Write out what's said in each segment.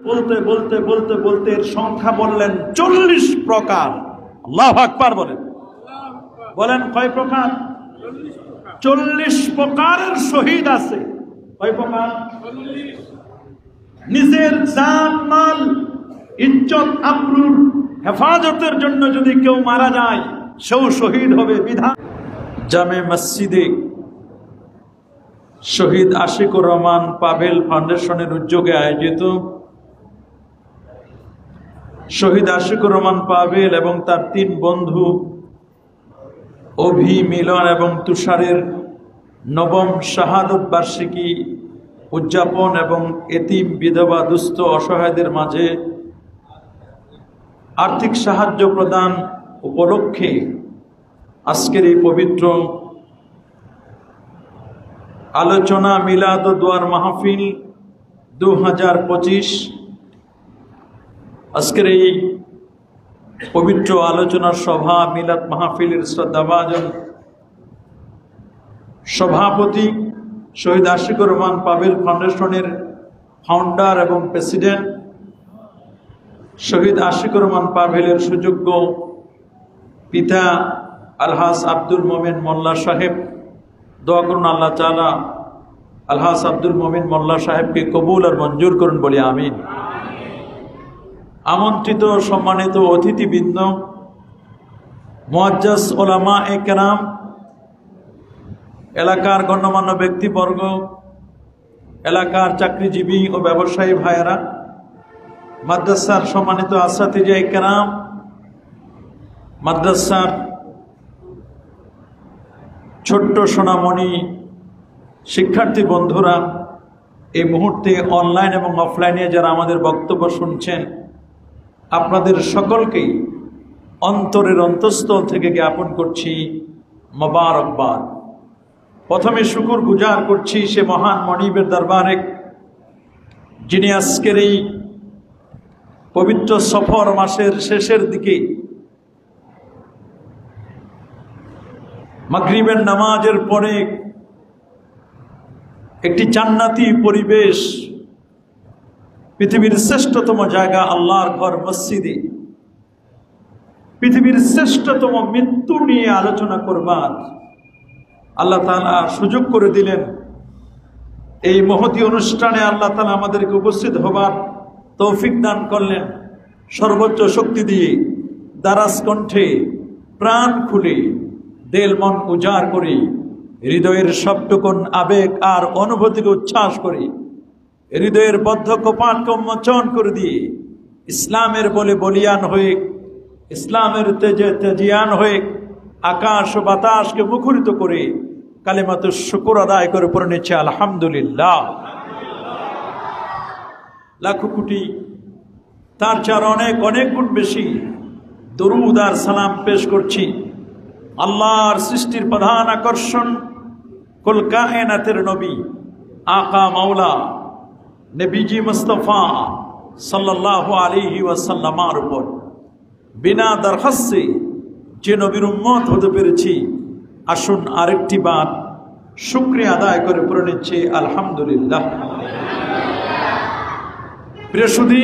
বলতে বলতে বলতে বলতে এর সংখ্যা বললেন 40 প্রকার। আল্লাহু আকবার বলেন। বলেন কয় প্রকার? 40 প্রকারের শহীদ আছে। কয় প্রকার? নিজের জান মাল ইজ্জত আবরুর হেফাজতের জন্য যদি কেউ মারা যায় সেও শহীদ হবে। বিধান জামে মসজিদে শহীদ আশিকুর রহমান পাভেল ফাউন্ডেশনের উদ্যোগে আয়োজিত শহীদ আশিকুর রহমান পাভেল এবং তার 3 বন্ধু অভি, মিলন এবং তুষারের 9ম শাহাদত বার্ষিকী উদযাপন এবং এতিম, বিধবা, দুস্থ, অসহায়দের মাঝে আর্থিক সাহায্য প্রদান উপলক্ষে আজকের এই পবিত্র আলোচনা মিলাদ ও দোয়ার মাহফিল 2025। আজকের এই পবিত্র আলোচনার সভা মিলাদ মাহফিলের শ্রদ্ধাভাজন সভাপতি শহীদ আশিকুর রহমান পাভেল ফাউন্ডেশনের ফাউন্ডার এবং প্রেসিডেন্ট শহীদ আশিকুর রহমান পাভেলের সুযোগ্য পিতা আলহাজ আব্দুল মোমিন মোল্লা সাহেব, দোয়া করুন আল্লাহ তাআলা আলহাজ আব্দুল মোমিন মোল্লা সাহেবকে কবুল আর মঞ্জুর করুন বলি আমিন। আমন্ত্রিত সম্মানিত অতিথিবৃন্দ, মুআজ্জাজ ওলামা একরাম, এলাকার গণ্যমান্য ব্যক্তিবর্গ, এলাকার চাকরিজীবী ও ব্যবসায়ী ভাইয়েরা, মাদ্রাসার সম্মানিত আসাতিজা একরাম, মাদ্রাসার ছোট্ট সোনামণি শিক্ষার্থী বন্ধুরা, এই মুহূর্তে অনলাইন এবং অফলাইনে যারা আমাদের বক্তব্য শুনছেন, আপনাদের সকলকেই অন্তরের অন্তঃস্থল থেকে জ্ঞাপন করছি মোবারকবাদ। প্রথমে শুকর গুজার করছি সে মহান মনিবের দরবারে যিনি আজকের এই পবিত্র সফর মাসের শেষের দিকে মাগরিবের নামাজের পরে একটি জান্নাতি পরিবেশ, পৃথিবীর শ্রেষ্ঠতম জায়গা আল্লাহর ঘর মসজিদে পৃথিবীর শ্রেষ্ঠতম মৃত্যু নিয়ে আলোচনা করবার আল্লাহ তাআলা সুযোগ করে দিলেন। এই মহতী অনুষ্ঠানে আল্লাহ তাআলা আমাদেরকে উপস্থিত হবার তৌফিক দান করলেন। সর্বোচ্চ শক্তি দিয়ে, দারাজ কণ্ঠে, প্রাণ খুলে, দিল মন উজাড় করে, হৃদয়ের সবটুকুন আবেগ আর অনুভূতিকে উচ্ছ্বাস করে, হৃদয়ের বদ্ধ কপাটকে উন্মোচন করে দিয়ে ইসলামের বলে বলিয়ান হয়ে, ইসলামের তেজে তেজিয়ান হয়ে আকাশ ও বাতাসকে মুখরিত করে কালিমাতুশ শুকর আদায় করে পড়ে নিচ্ছে আলহামদুলিল্লাহ। লাখো কোটি, তার চার অনেক অনেক গুণ বেশি দরুদ আর সালাম পেশ করছি আল্লাহর সৃষ্টির প্রধান আকর্ষণ কুল কায়নাতের নবী আকা মাওলা নবীজি মুস্তাফা সাল্লাল্লাহু আলাইহি ওয়াসাল্লামের উপর। বিনা দরখাস্তে যে নবীর উম্মত হতে পেরেছি, আসুন আরেকটি বার শুকরিয়া আদায় করে পড়ে নিচ্ছে আলহামদুলিল্লাহ। প্রিয় সুধী,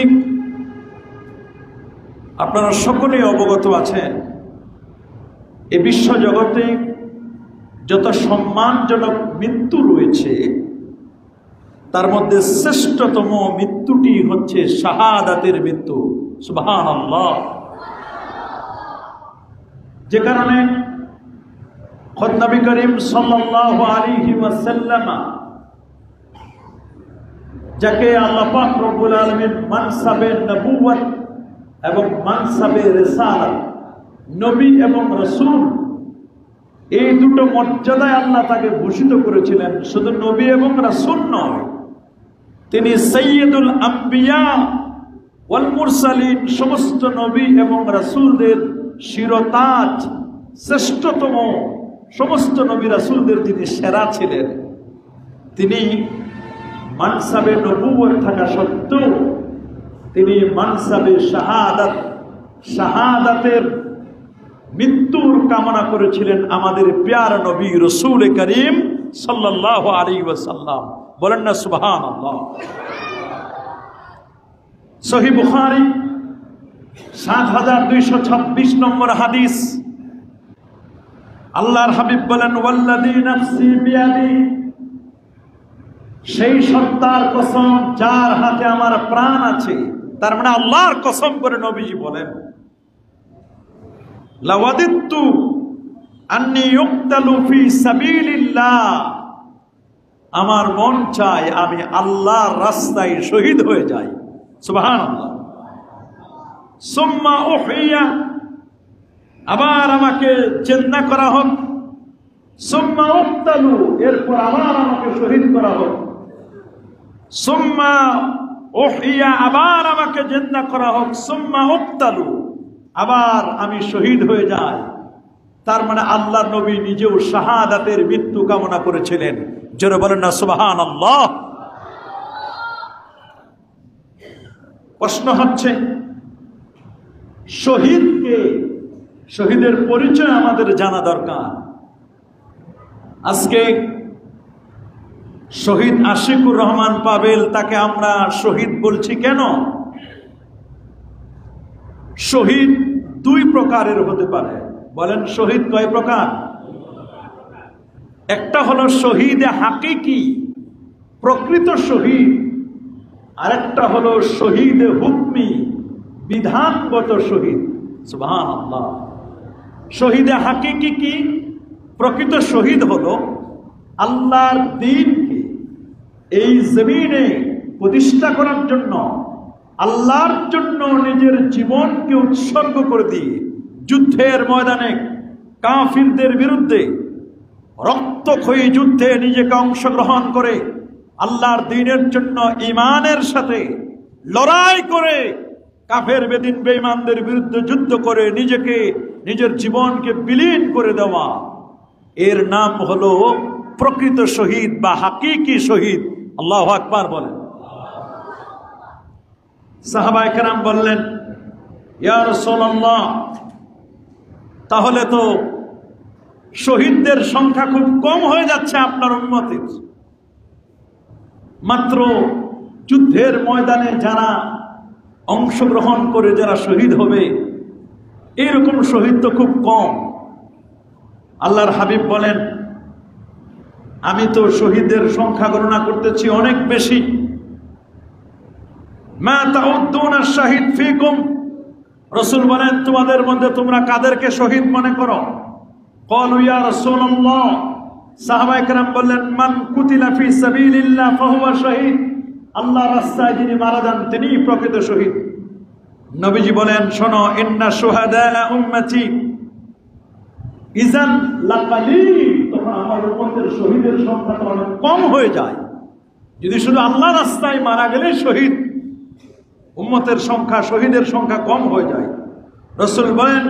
আপনারা সকলেই অবগত আছেন এই বিশ্ব জগতে যত সম্মানজনক মৃত্যু রয়েছে তার মধ্যে শ্রেষ্ঠতম মৃত্যুটি হচ্ছে শাহাদাতের মৃত্যু। সুবহানাল্লাহ। যে কারণে খোদ নবী করিম সাল্লাল্লাহু আলাইহি ওয়াসাল্লাম যাকে আল্লাহ পাক রব্বুল আলামিন মানসাবে নবুয়ত এবং মানসাবে রিসালাত, নবী এবং রাসূল, এই দুটো মর্যাদায় আল্লাহ তাকে ভূষিত করেছিলেন। শুধু নবী এবং রাসূল নয়, তিনি সাইয়্যিদুল আম্বিয়া ওয়াল মুরসালিন, সমস্ত নবী এবং রাসূলদের শিরতাজ, শ্রেষ্ঠতম সমস্ত নবী রাসূলদের তিনি সেরা ছিলেন। তিনি মানসাবে নবুয়ত থাকা সত্ত্বেও তিনি মানসাবে শাহাদাত, শাহাদাতের মৃত্যুর কামনা করেছিলেন আমাদের প্যার নবী রাসূল করিম সাল্লাল্লাহু আলাইহি ওয়াসাল্লাম। বলেন না সুবহানাল্লাহ। সহিহ বুখারী ৭২২৬ নম্বর হাদিস। আল্লাহর হাবিব বলেন, ওয়াল্লাযী নাফসি বিয়াদি, সেই সত্তার কসম যার হাতে আমার প্রাণ আছে। তার মানে আল্লাহর কসম করে নবীজি বলেন, লাওয়াদিতু আন্নী ইউকতালু ফি সাবিলিল্লাহ, আমার মন চায় আমি আল্লাহর রাস্তায় শহীদ হয়ে যাই। সুবহানাল্লাহ। সুম্মা উহিয়া, আবার আমাকে জিন্দা করা হোক। সুম্মা উকতালু, এরপর আবার আমাকে শহীদ করা হোক। সুম্মা উহিয়া, আবার আমাকে জিন্দা করা হোক। সুম্মা উকতালু, আবার আমি শহীদ হয়ে যাই। তার মানে আল্লাহ নবী নিজেও শাহাদাতের মৃত্যু কামনা করেছিলেন। জোরে বলেন না সুবহানাল্লাহ। প্রশ্ন হচ্ছে, শহীদকে, শহীদের পরিচয় আমাদের জানা দরকার। আজকে শহীদ আশিকুর রহমান পাবেল, তাকে আমরা শহীদ বলছি কেন? শহীদ দুই প্রকারের হতে পারে। বলেন শহীদ কয় প্রকার? একটা হলো শহীদ হাকিকি, প্রকৃত শহীদ, আরেকটা হলো শহীদ হুকমি, বিধানগত শহীদ। সুবহানাল্লাহ। শহীদ হাকিকি কি? প্রকৃত শহীদ হলো আল্লাহর দ্বীনকে এই জমিনে প্রতিষ্ঠা করার জন্য, আল্লাহর জন্য নিজের জীবনকে উৎসর্গ করে দিয়ে যুদ্ধের ময়দানে কাফিরদের বিরুদ্ধে রক্তক্ষয়ী যুদ্ধে নিজেকে অংশগ্রহণ করে আল্লাহর দ্বীনের জন্য ঈমানের সাথে লড়াই করে কাফের বেদিন বেঈমানদের বিরুদ্ধে যুদ্ধ করে নিজেকে, নিজের জীবনকে বিলীন করে দেওয়া, এর নাম হলো প্রকৃত শহীদ বা হাকিকি শহীদ। আল্লাহু আকবার বলেন। সাহাবায়ে কেরাম বললেন, ইয়া রাসূলুল্লাহ, তাহলে তো শহীদদের সংখ্যা খুব কম হয়ে যাচ্ছে আপনার উম্মতের। মাত্র যুদ্ধের ময়দানে যারা অংশগ্রহণ করে যারা শহীদ হবে, এইরকম শহীদ তো খুব কম। আল্লাহর হাবিব বলেন, আমি তো শহীদের সংখ্যা গণনা করতেছি অনেক বেশি। মা তাউদ্দুনা শাহিদ ফিকুম, রাসূল বলেন তোমাদের মধ্যে তোমরা কাদেরকে শহীদ মনে করো? ক্বালু ইয়া রাসূলুল্লাহ, সাহাবায়ে কেরাম বললেন, মান কুতিলা ফি সাবিলিল্লাহ ফাহুয়া শহীদ, আল্লাহর রাস্তায় যিনি মারা যান তিনিই প্রকৃত শহীদ। নবীজি বলেন, শোনো, ইন্না শুহাদা উম্মতি ইযান লাকালিল, তখন আমার উম্মতের শহীদের সংখ্যা তো অনেক কম হয়ে যায়। যদি শুধু আল্লাহর রাস্তায় মারা গেলে শহীদ, উম্মতের সংখ্যা, শহীদের সংখ্যা কম হয়ে যায়। রাসূল বলেন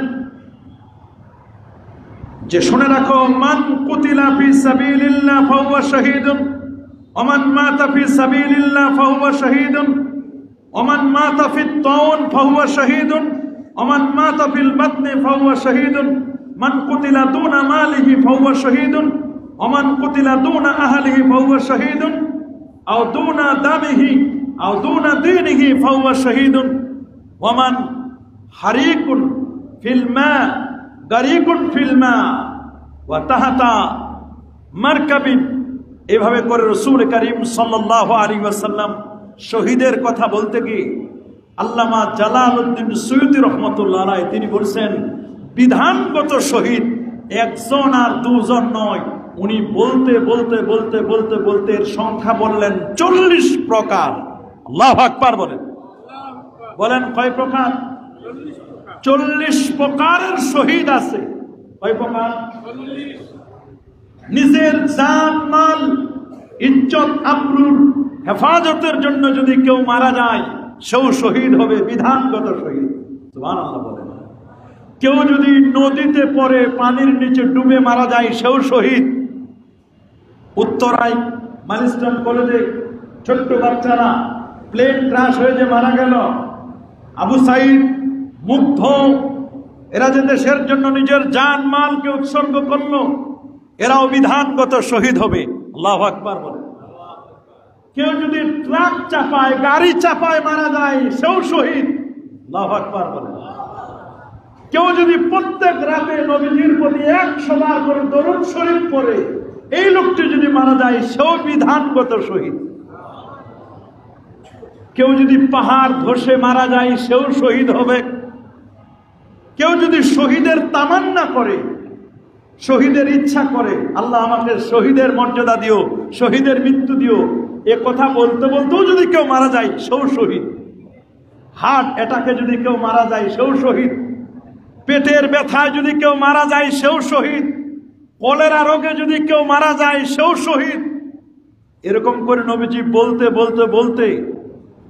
যে শুনে রাখো, মান কুতিলা ফি সাবিলিল্লাহ ফাহুয়া শাহীদুন, ওমান মাতা ফি সাবিলিল্লাহ ফাহুয়া শাহীদুন, ওমান মাতা ফিত তাউন ফাহুয়া শাহীদুন, ওমান মাতা ফিল বাতনি ফাহুয়া শাহীদুন, মান কুতিলা দুনা মালিহি ফাহুয়া শাহীদুন, ওমান কুতিলা দুনা আহলিহি ফাহুয়া শাহীদুন, আও দুনা দামিহি আও দুনা দীনিহি ফাহুয়া শাহীদুন, ওমান হারিকুন ফিল মা গারিকুন ফিল মা ওয়া তাহাতা মারকাবিন। এভাবে করে রাসূল করিম সাল্লাল্লাহু আলাইহি ওয়াসাল্লাম শহীদের কথা বলতে গিয়ে আল্লামা জালালউদ্দিন সুয়ুতী রহমাতুল্লাহ আলাইহি তিনি বলছেন, বিধানগত শহীদ একজন আর দুজন নয়, উনি বলতে বলতে বলতে বলতে বলতে এর সংখ্যা বললেন 40 প্রকার। আল্লাহু আকবার বলেন। বলেন কয় প্রকার? 40 প্রকারের শহীদ আছে। কয় প্রকার? নিজের জান মাল ইজ্জত আবরুর হেফাজতের জন্য যদি কেউ মারা যায় সেও শহীদ হবে, বিধানগত শহীদ। সুবহানাল্লাহ বলেন। কেউ যদি নদীতে পড়ে পানির নিচে ডুবে মারা যায় সেও শহীদ। উত্তরায় মালিস্টন কলেজে ছোট্ট বাচ্চারা প্লেন ক্রাশ হয়ে যে মারা গেল, আবু সাইদ, মুগ্ধ, এরা যে দেশের জন্য নিজের জান মালকে উৎসর্গ করলো, এরাও বিধানগত শহীদ হবে। আল্লাহু আকবার বলে। কেউ যদি ট্রাক চাপায়, গাড়ি চাপায় মারা যায়, সেও শহীদ। আল্লাহু আকবার বলেন। কেউ যদি প্রত্যেক রাতে নবীজির প্রতি 100 বার করে দরুদ শরীফ পড়ে, এই লোকটি যদি মারা যায়, সেও বিধানগত শহীদ। কেউ যদি পাহাড় ধসে মারা যায়, সেও শহীদ হবে। কেউ যদি শহীদের তামান্না করে, শহীদের ইচ্ছা করে, আল্লাহ আমাকে শহীদের মর্যাদা দিও, শহীদের মৃত্যু দিও, এ কথা বলতে বলতেও যদি কেউ মারা যায়, সেও শহীদ। হার্ট অ্যাটাকে যদি কেউ মারা যায়, সেও শহীদ। পেটের ব্যথায় যদি কেউ মারা যায়, সেও শহীদ। কলেরা রোগে যদি কেউ মারা যায়, সেও শহীদ। এরকম করে নবীজি বলতে বলতে বলতে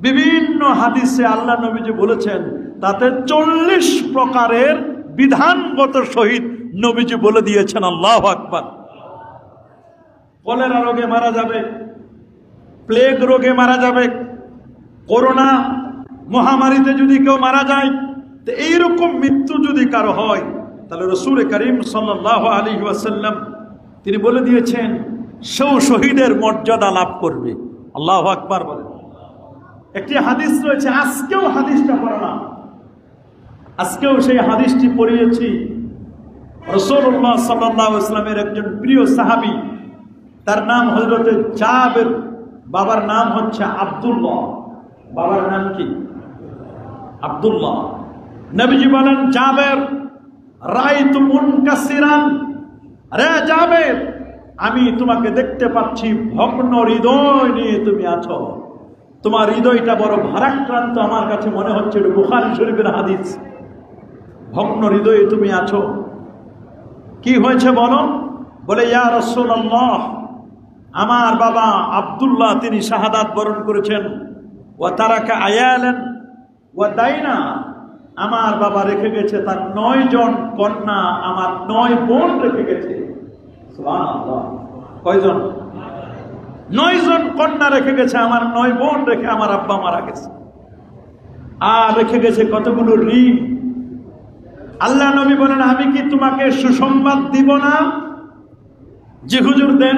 বিভিন্ন হাদিসে আল্লাহ নবীজি বলেছেন, তাতে 40 প্রকারের বিধানগত শহীদ নবীজি বলে দিয়েছেন। আল্লাহু আকবার। কলেরা রোগে মারা যাবে, প্লেগ রোগে মারা যাবে, করোনা মহামারীতে যদি কেউ মারা যায়, তো এইরকম মৃত্যু যদি কারো হয়, তাহলে রাসূল করিম সাল্লাল্লাহু আলাইহি ওয়াসাল্লাম তিনি বলে দিয়েছেন, সেও শহীদের মর্যাদা লাভ করবে। আল্লাহু আকবার বলে। একটি হাদিস রয়েছে, আজকেও হাদিসটা পড়লাম, আজকেও সেই হাদিসটি পড়িয়েছি। রাসূলুল্লাহ সাল্লাল্লাহু আলাইহি ওয়াসাল্লামের একজন প্রিয় সাহাবী, তার নাম হযরত জাবের, বাবার নাম হচ্ছে আব্দুল্লাহ। বাবার নাম কি? আব্দুল্লাহ। নবীজি বলেন, জাবের রাইতু মুনকাসিরান, আরে জাবের, আমি তোমাকে দেখতে পাচ্ছি ভগ্ন হৃদয় নিয়ে তুমি আছো, তোমার হৃদয়টা বড় ভারাক্রান্ত আমার কাছে মনে হচ্ছে। এটা বুখারী শরীফের হাদিস। ভগ্ন হৃদয়ে তুমি আছো, কি হয়েছে বলো? বলে, ইয়া রাসূলুল্লাহ, আমার বাবা আব্দুল্লাহ তিনি শাহাদাত বরণ করেছেন। ওয়া তারাকা আয়ালান ওয়া দাইনা, আমার বাবা রেখে গেছে তার 9 জন কন্যা, আমার 9 বোন রেখে গেছে। সুবহানাল্লাহ। কয়জন? 9 জন কন্যা রেখে গেছে, আমার 9 বোন রেখে আমার আব্বা মারা গেছে। আর রেখে গেছে কতগুলো ঋণ। আল্লাহ নবী বলেন, আমি কি তোমাকে সুসংবাদ দিব না? জি হুজুর দেন।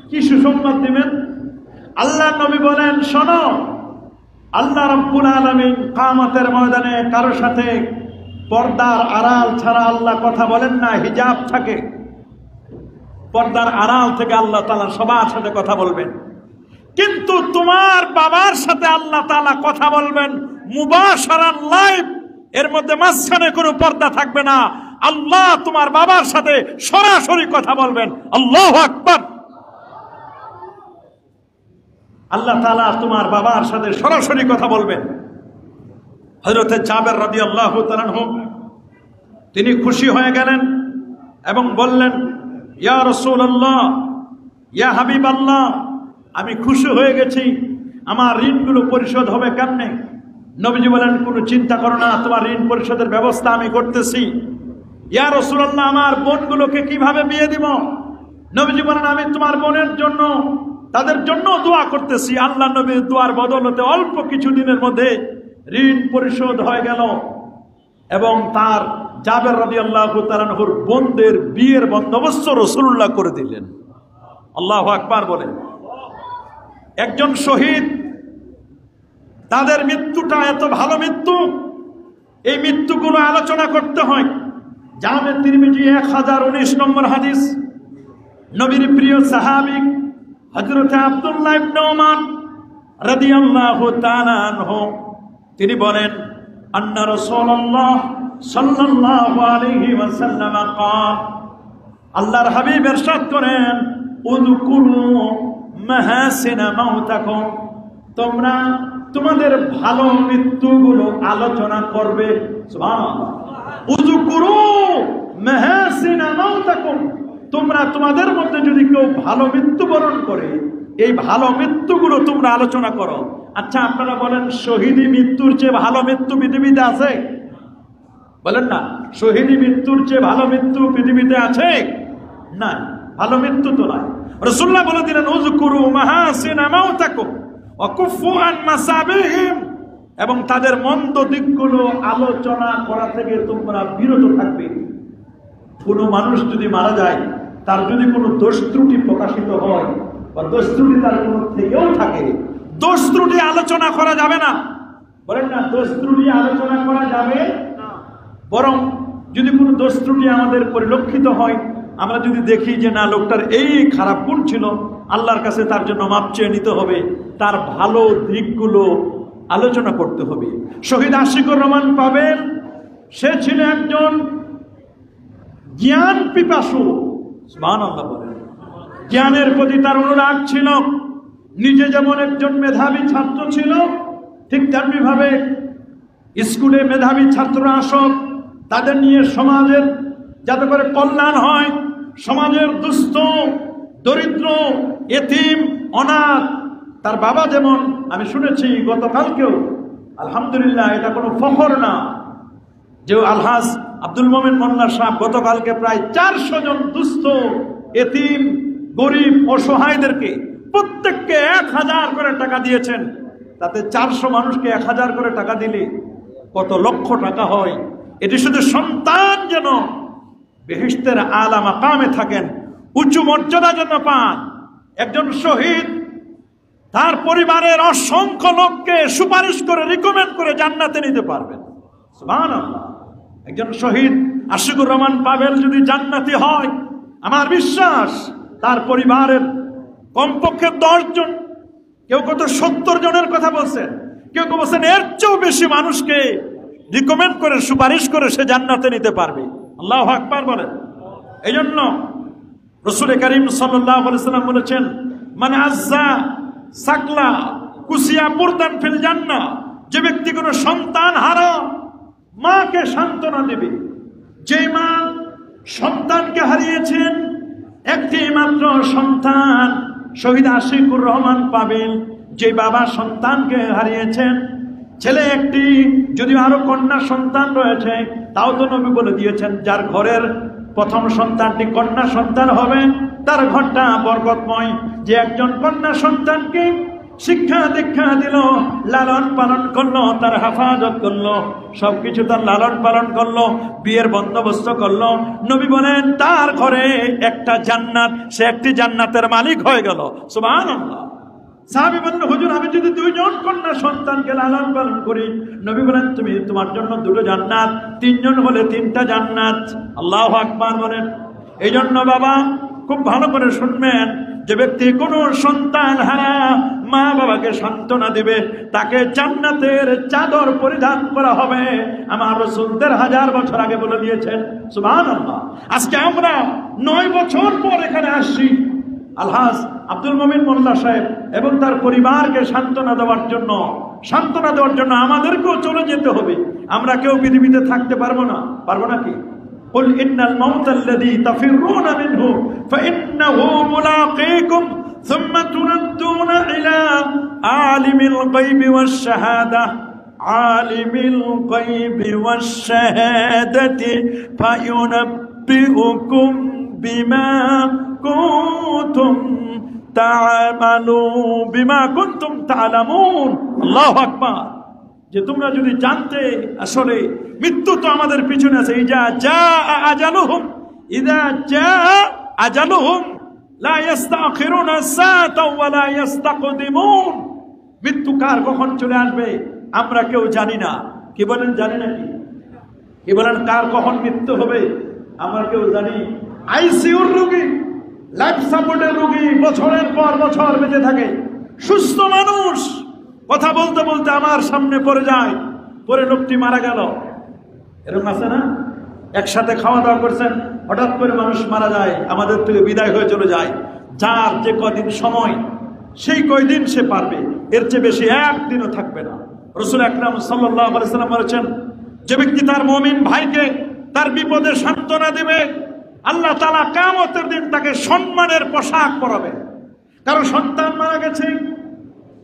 কি সুসংবাদ দিবেন? আল্লাহ নবী বলেন, শোনো, আল্লাহ রাব্বুল আলামিন কিয়ামতের ময়দানে কারো সাথে পর্দার আড়াল ছাড়া আল্লাহ কথা বলেন না, হিজাব থাকে। পর্দার আড়াল থেকে আল্লাহ তাআলা সবার সাথে কথা বলবেন। কিন্তু তোমার বাবার সাথে আল্লাহ তাআলা কথা বলবেন মুবাশারান, লাইভ, এর মধ্যে মাঝখানে কোনো পর্দা থাকবে না। আল্লাহ তোমার বাবার সাথে সরাসরি কথা বলবেন। আল্লাহু আকবার। আল্লাহ তাআলা তোমার বাবার সাথে সরাসরি কথা বলবেন। হযরত জাবের রাদিয়াল্লাহু তাআলা আনহু তিনি খুশি হয়ে গেলেন এবং বললেন, ইয়া রাসূলুল্লাহ, ইয়া হাবিবাল্লাহ, আমি খুশি হয়ে গেছি, আমার ঋণগুলো পরিশোধ হবে কেমনে? নবীজি বলেন, কোনো চিন্তা করো না, তোমার ঋণ পরিশোধের ব্যবস্থা আমি করতেছি। ইয়া রাসূলুল্লাহ, আমার বোনগুলোকে কিভাবে বিয়ে দিব? নবীজি বলেন, আমি তোমার বোনের জন্য, তাদের জন্য দোয়া করতেছি। আল্লাহ নবীর দোয়ার বদলতে অল্প কিছু দিনের মধ্যে ঋণ পরিশোধ হয়ে গেল এবং তার জাবের রাদিয়াল্লাহু তাআলা আনহুর বোনদের বিয়ের বন্দোবস্ত রাসূলুল্লাহ করে দিলেন। আল্লাহু আকবার বলেন। একজন শহীদ, তাদের মৃত্যুটা এত ভালো মৃত্যু, এই মৃত্যুগুলো আলোচনা করতে হয়। জামে তিরমিজি 1019 নম্বর হাদিস, নবীর প্রিয় সাহাবী হযরত আব্দুল্লাহ ইবনে ওমর রাদিয়াল্লাহু তাআলা আনহু তিনি বলেন, আন্না রাসূলুল্লাহ সাল্লাল্লাহু আলাইহি ওয়াসাল্লাম قال, আল্লাহর হাবিব ইরশাদ করেন, উযকুরু মাহাসিনা মাউতাকুম, তোমরা তোমাদের ভালো মৃত্যুগুলো আলোচনা করবে। সুবহানাল্লাহ। উযকুরু মাহাসিনা মাউতাকুম, তোমরা তোমাদের মধ্যে যদি কেউ ভালো মৃত্যুবরণ করে, এই ভালো মৃত্যুগুলো তোমরা আলোচনা করো। আচ্ছা, আপনারা বলেন, শহীদি মৃত্যুর চেয়ে ভালো মৃত্যু পৃথিবীতে আছে? বলেন না, শহীদি মৃত্যুর চেয়ে ভালো মৃত্যু পৃথিবীতে আছে? না, ভালো মৃত্যু তো নাই। রাসূলুল্লাহ বলে দিলেন, উযকুরু মাহাসিনা মাউতাকুম ওয়া কুফু আন মাসাবিহিম, এবং তাদের মন্দ দিকগুলো আলোচনা করা থেকে তোমরা বিরত থাকবে। কোনো মানুষ যদি মারা যায়, তার যদি কোনো দোষ ত্রুটি প্রকাশিত হয় বা দোষ ত্রুটি তার কোনো থেকেও থাকে, দোষ ত্রুটি আলোচনা করা যাবে না। বলেন না, দোষ ত্রুটি আলোচনা করা যাবে না। বরং যদি কোনো দোষ ত্রুটি আমাদের পরিলক্ষিত হয়, আমরা যদি দেখি যে না লোকটার এই খারাপ গুণ ছিল, আল্লাহর কাছে তার জন্য মাপ চেয়ে নিতে হবে, তার ভালো দিকগুলো আলোচনা করতে হবে। শহীদ আশিকুর রহমান পাবেল, সে ছিল একজন জ্ঞান পিপাসু। সুবহানাল্লাহ বলেন। জ্ঞানের প্রতি তার অনুরাগ ছিল। নিজে যেমন একজন মেধাবী ছাত্র ছিল, ঠিক তেমনি ভাবে স্কুলে মেধাবী ছাত্ররা আসক, তাদের নিয়ে সমাজের যাতে করে কল্যাণ হয়, সমাজের দুস্থ দরিদ্র এতিম অনাথ, তার বাবা যেমন, আমি শুনেছি গতকালকেও, আলহামদুলিল্লাহ এটা কোনো ফখর না, যে আলহাজ আব্দুল মোমেন মোল্লা সাহেব গতকালকে প্রায় 400 জন দুস্থ এতিম গরিব অসহায়দেরকে প্রত্যেককে 1000 করে টাকা দিয়েছেন। তাতে 400 মানুষকে 1000 করে টাকা দিলে কত লক্ষ টাকা হয়। এটি শুধু সন্তান যেন বেহেশতের আলা মাকামে থাকেন, উঁচু মর্যাদা যেন পান। একজন শহীদ তার পরিবারের অসংখ্য লোককে সুপারিশ করে রিকমেন্ড করে জান্নাতে নিতে পারবেন। সুবহানাল্লাহ। একজন শহীদ আশিকুর রহমান পাবেল যদি জান্নাতি হয়, আমার বিশ্বাস তার পরিবারের কমপক্ষে 10 জন, কেউ কত 70 জনের কথা বলছেন, কেউ কেউ বলছেন এর চেয়েও বেশি মানুষকে রিকমেন্ড করে সুপারিশ করে সে জান্নাতে নিতে পারবে। আল্লাহু আকবার বলেন। এই জন্য রাসূল করিম সাল্লাল্লাহু আলাইহি ওয়াসাল্লাম বলেছেন, মান আযযা সাকলা কুসিয়া বুরদান ফিল জান্নাহ, যে ব্যক্তি কোনো সন্তান হারা মাকে সান্ত্বনা দেবে, যে মা সন্তানকে হারিয়েছেন, একটি মাত্র সন্তান শহীদ আশিকুর রহমান পাবেন, যে বাবা সন্তানকে হারিয়েছেন, ছেলে একটি, যদি আরো কন্যা সন্তান রয়েছে, তাও তো নবী বলে দিয়েছেন যার ঘরের প্রথম সন্তানটি কন্যা সন্তান হবে তার ঘরটা বরকতময়। যে একজন কন্যা সন্তানকে শিক্ষা দীক্ষা দিল, লালন পালন করলো, তার হেফাজত করলো, সবকিছু তার লালন পালন করলো, বিয়ের বন্দোবস্ত করলো, নবী বলেন তার ঘরে একটা জান্নাত, সে একটি জান্নাতের মালিক হয়ে গেল। সুবহানাল্লাহ। সাহাবী বলেন, হুজুর আমি যদি 2 জন কন্যা সন্তানকে লালন পালন করি, নবী বলেন তুমি তোমার জন্য 2 জান্নাত, 3 জন হলে 3টা জান্নাত। আল্লাহু আকবার বলেন। এই জন্য বাবা খুব ভালো করে শুনবেন, যে ব্যক্তি কোনো সন্তান হারা মা বাবাকে সান্ত্বনা দিবে, তাকে জান্নাতের চাদর পরিধান করা হবে। আমার রাসূল 1000 বছর আগে বলে দিয়েছেন। সুবহানাল্লাহ। আজকে আমরা 9 বছর পর এখানে আসছি আলহাজ আব্দুল মোমিন মোল্লা সাহেব এবং তার পরিবারকে সান্ত্বনা দেওয়ার জন্য আমাদেরকেও চলে যেতে হবে। আমরা কেউ পৃথিবীতে থাকতে পারবো না, পারবো নাকি? قل إن الموت الذي تفرون منه فإنه ملاقيكم ثم تردون إلى عالم الغيب والشهادة فينبئكم بما كنتم تعلمون الله أكبر। যে তোমরা যদি জানতে আসলে মৃত্যু তো আমাদের পিছনে আছে। ইজা জাআ আজালুহুম লা ইস্তাখিরুনা সাআতা ওয়া লা ইস্তাকদিমুন। মৃত্যু কার কখন চলে আসবে আমরা কেউ জানি না। কি বলেন, জানি নাকি? কি বলেন, কার কখন মৃত্যু হবে আমরা কেউ জানি? আইসিইউর রোগী, লাইফ সাপোর্টের রোগী বছরের পর বছর বেঁচে থাকে। সুস্থ মানুষ কথা বলতে বলতে আমার সামনে পড়ে যায়, পরে লোকটি মারা গেল। এরকম আছে না? একসাথে খাওয়া দাওয়া করছেন, হঠাৎ করে মানুষ মারা যায়, আমাদের থেকে বিদায় হয়ে চলে যায়। যার যে কদিন সময় সেই কয়দিন সে পারবে, এর চেয়ে বেশি একদিনও থাকবে না। রাসূল আকরাম সাল্লাল্লাহু আলাইহি ওয়াসাল্লাম বলেছেন, যে ব্যক্তি তার মুমিন ভাইকে তার বিপদে সান্ত্বনা দেবে, আল্লাহ তাআলা কিয়ামতের দিন তাকে সম্মানের পোশাক পরাবে। কারো সন্তান মারা গেছে,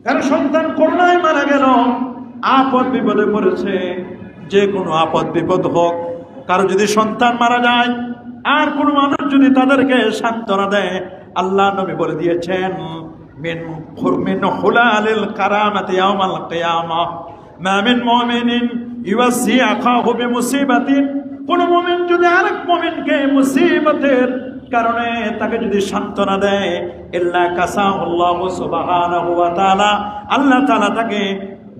কারো সন্তান করোনায় মারা গেল, আপদ বিপদে পড়েছে, যে কোনো আপদ বিপদ হোক, কারো যদি সন্তান মারা যায় আর কোনো মানুষ যদি তাদেরকে সান্ত্বনা দেয়, আল্লাহ নবী বলে দিয়েছেন মিন হুলালিল কারামাতি ইয়াউমাল কিয়ামাহ মা মিন মুমিনিন ইউসি আখাহু বিমুসিবাতিন। কোন মুমিন যদি আরেক মুমিনকে মুসিবতের কারণে তাকে যদি সান্ত্বনা দেয়, ইল্লা কাসাহুল্লাহু সুবহানাহু ওয়া তাআলা, আল্লাহ তাআলা তাকে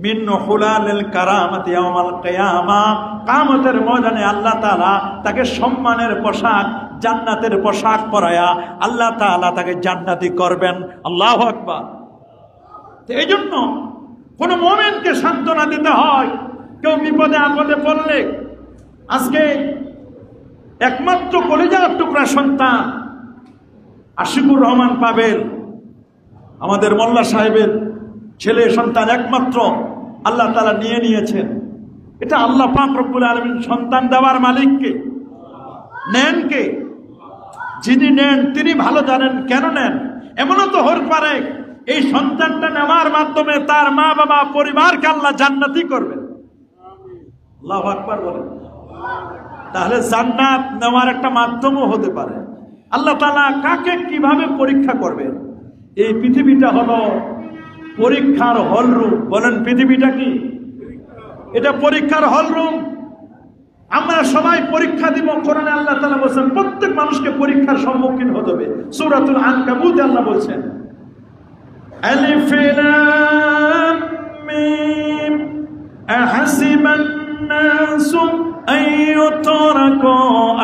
মিন হুলালিল কারামাতি ইয়াউমাল কিয়ামা, কিয়ামতের ময়দানে আল্লাহ তাআলা তাকে সম্মানের পোশাক, জান্নাতের পোশাক পরায়া আল্লাহ তাআলা তাকে জান্নাতি করবেন। আল্লাহু আকবার। তো এই জন্য কোন মুমিনকে সান্ত্বনা দিতে হয়। কেউ বিপদে আপদে পড়লে, আজকে একমাত্র কলিজার টুকরা সন্তান আশিকুর রহমান পাবেল, আমাদের মোল্লা সাহেবের ছেলে সন্তান, একমাত্র আল্লাহ তাআলা নিয়ে নিয়েছেন। এটা আল্লাহ পাক রব্বুল আলামিন সন্তান দেওয়ার মালিককে, নেন কে? যিনি নেন তিনি ভালো জানেন কেন নেন। এমনও তো হতে পারে এই সন্তানটা নেওয়ার মাধ্যমে তার মা বাবা পরিবারকে আল্লাহ জান্নাতি করবেন। আল্লাহু আকবার বলেন। তাহলে জান্নাত নেওয়ার একটা মাধ্যমও হতে পারে। আল্লাহ তাআলা কাকে কিভাবে পরীক্ষা করবেন? এই পৃথিবীটা হলো পরীক্ষার হল রুম। বলেন পৃথিবীটা কি? এটা পরীক্ষার হল রুম। আমরা সবাই পরীক্ষা দিব। কোরআনে আল্লাহ তাআলা বলেন প্রত্যেক মানুষকে পরীক্ষার সম্মুখীন হতে হবে। সূরাতুল আনকাবুতে আল্লাহ বলেন, আলিফ লাম মিম আহাসিবান নাসু আইয়ুতরাকু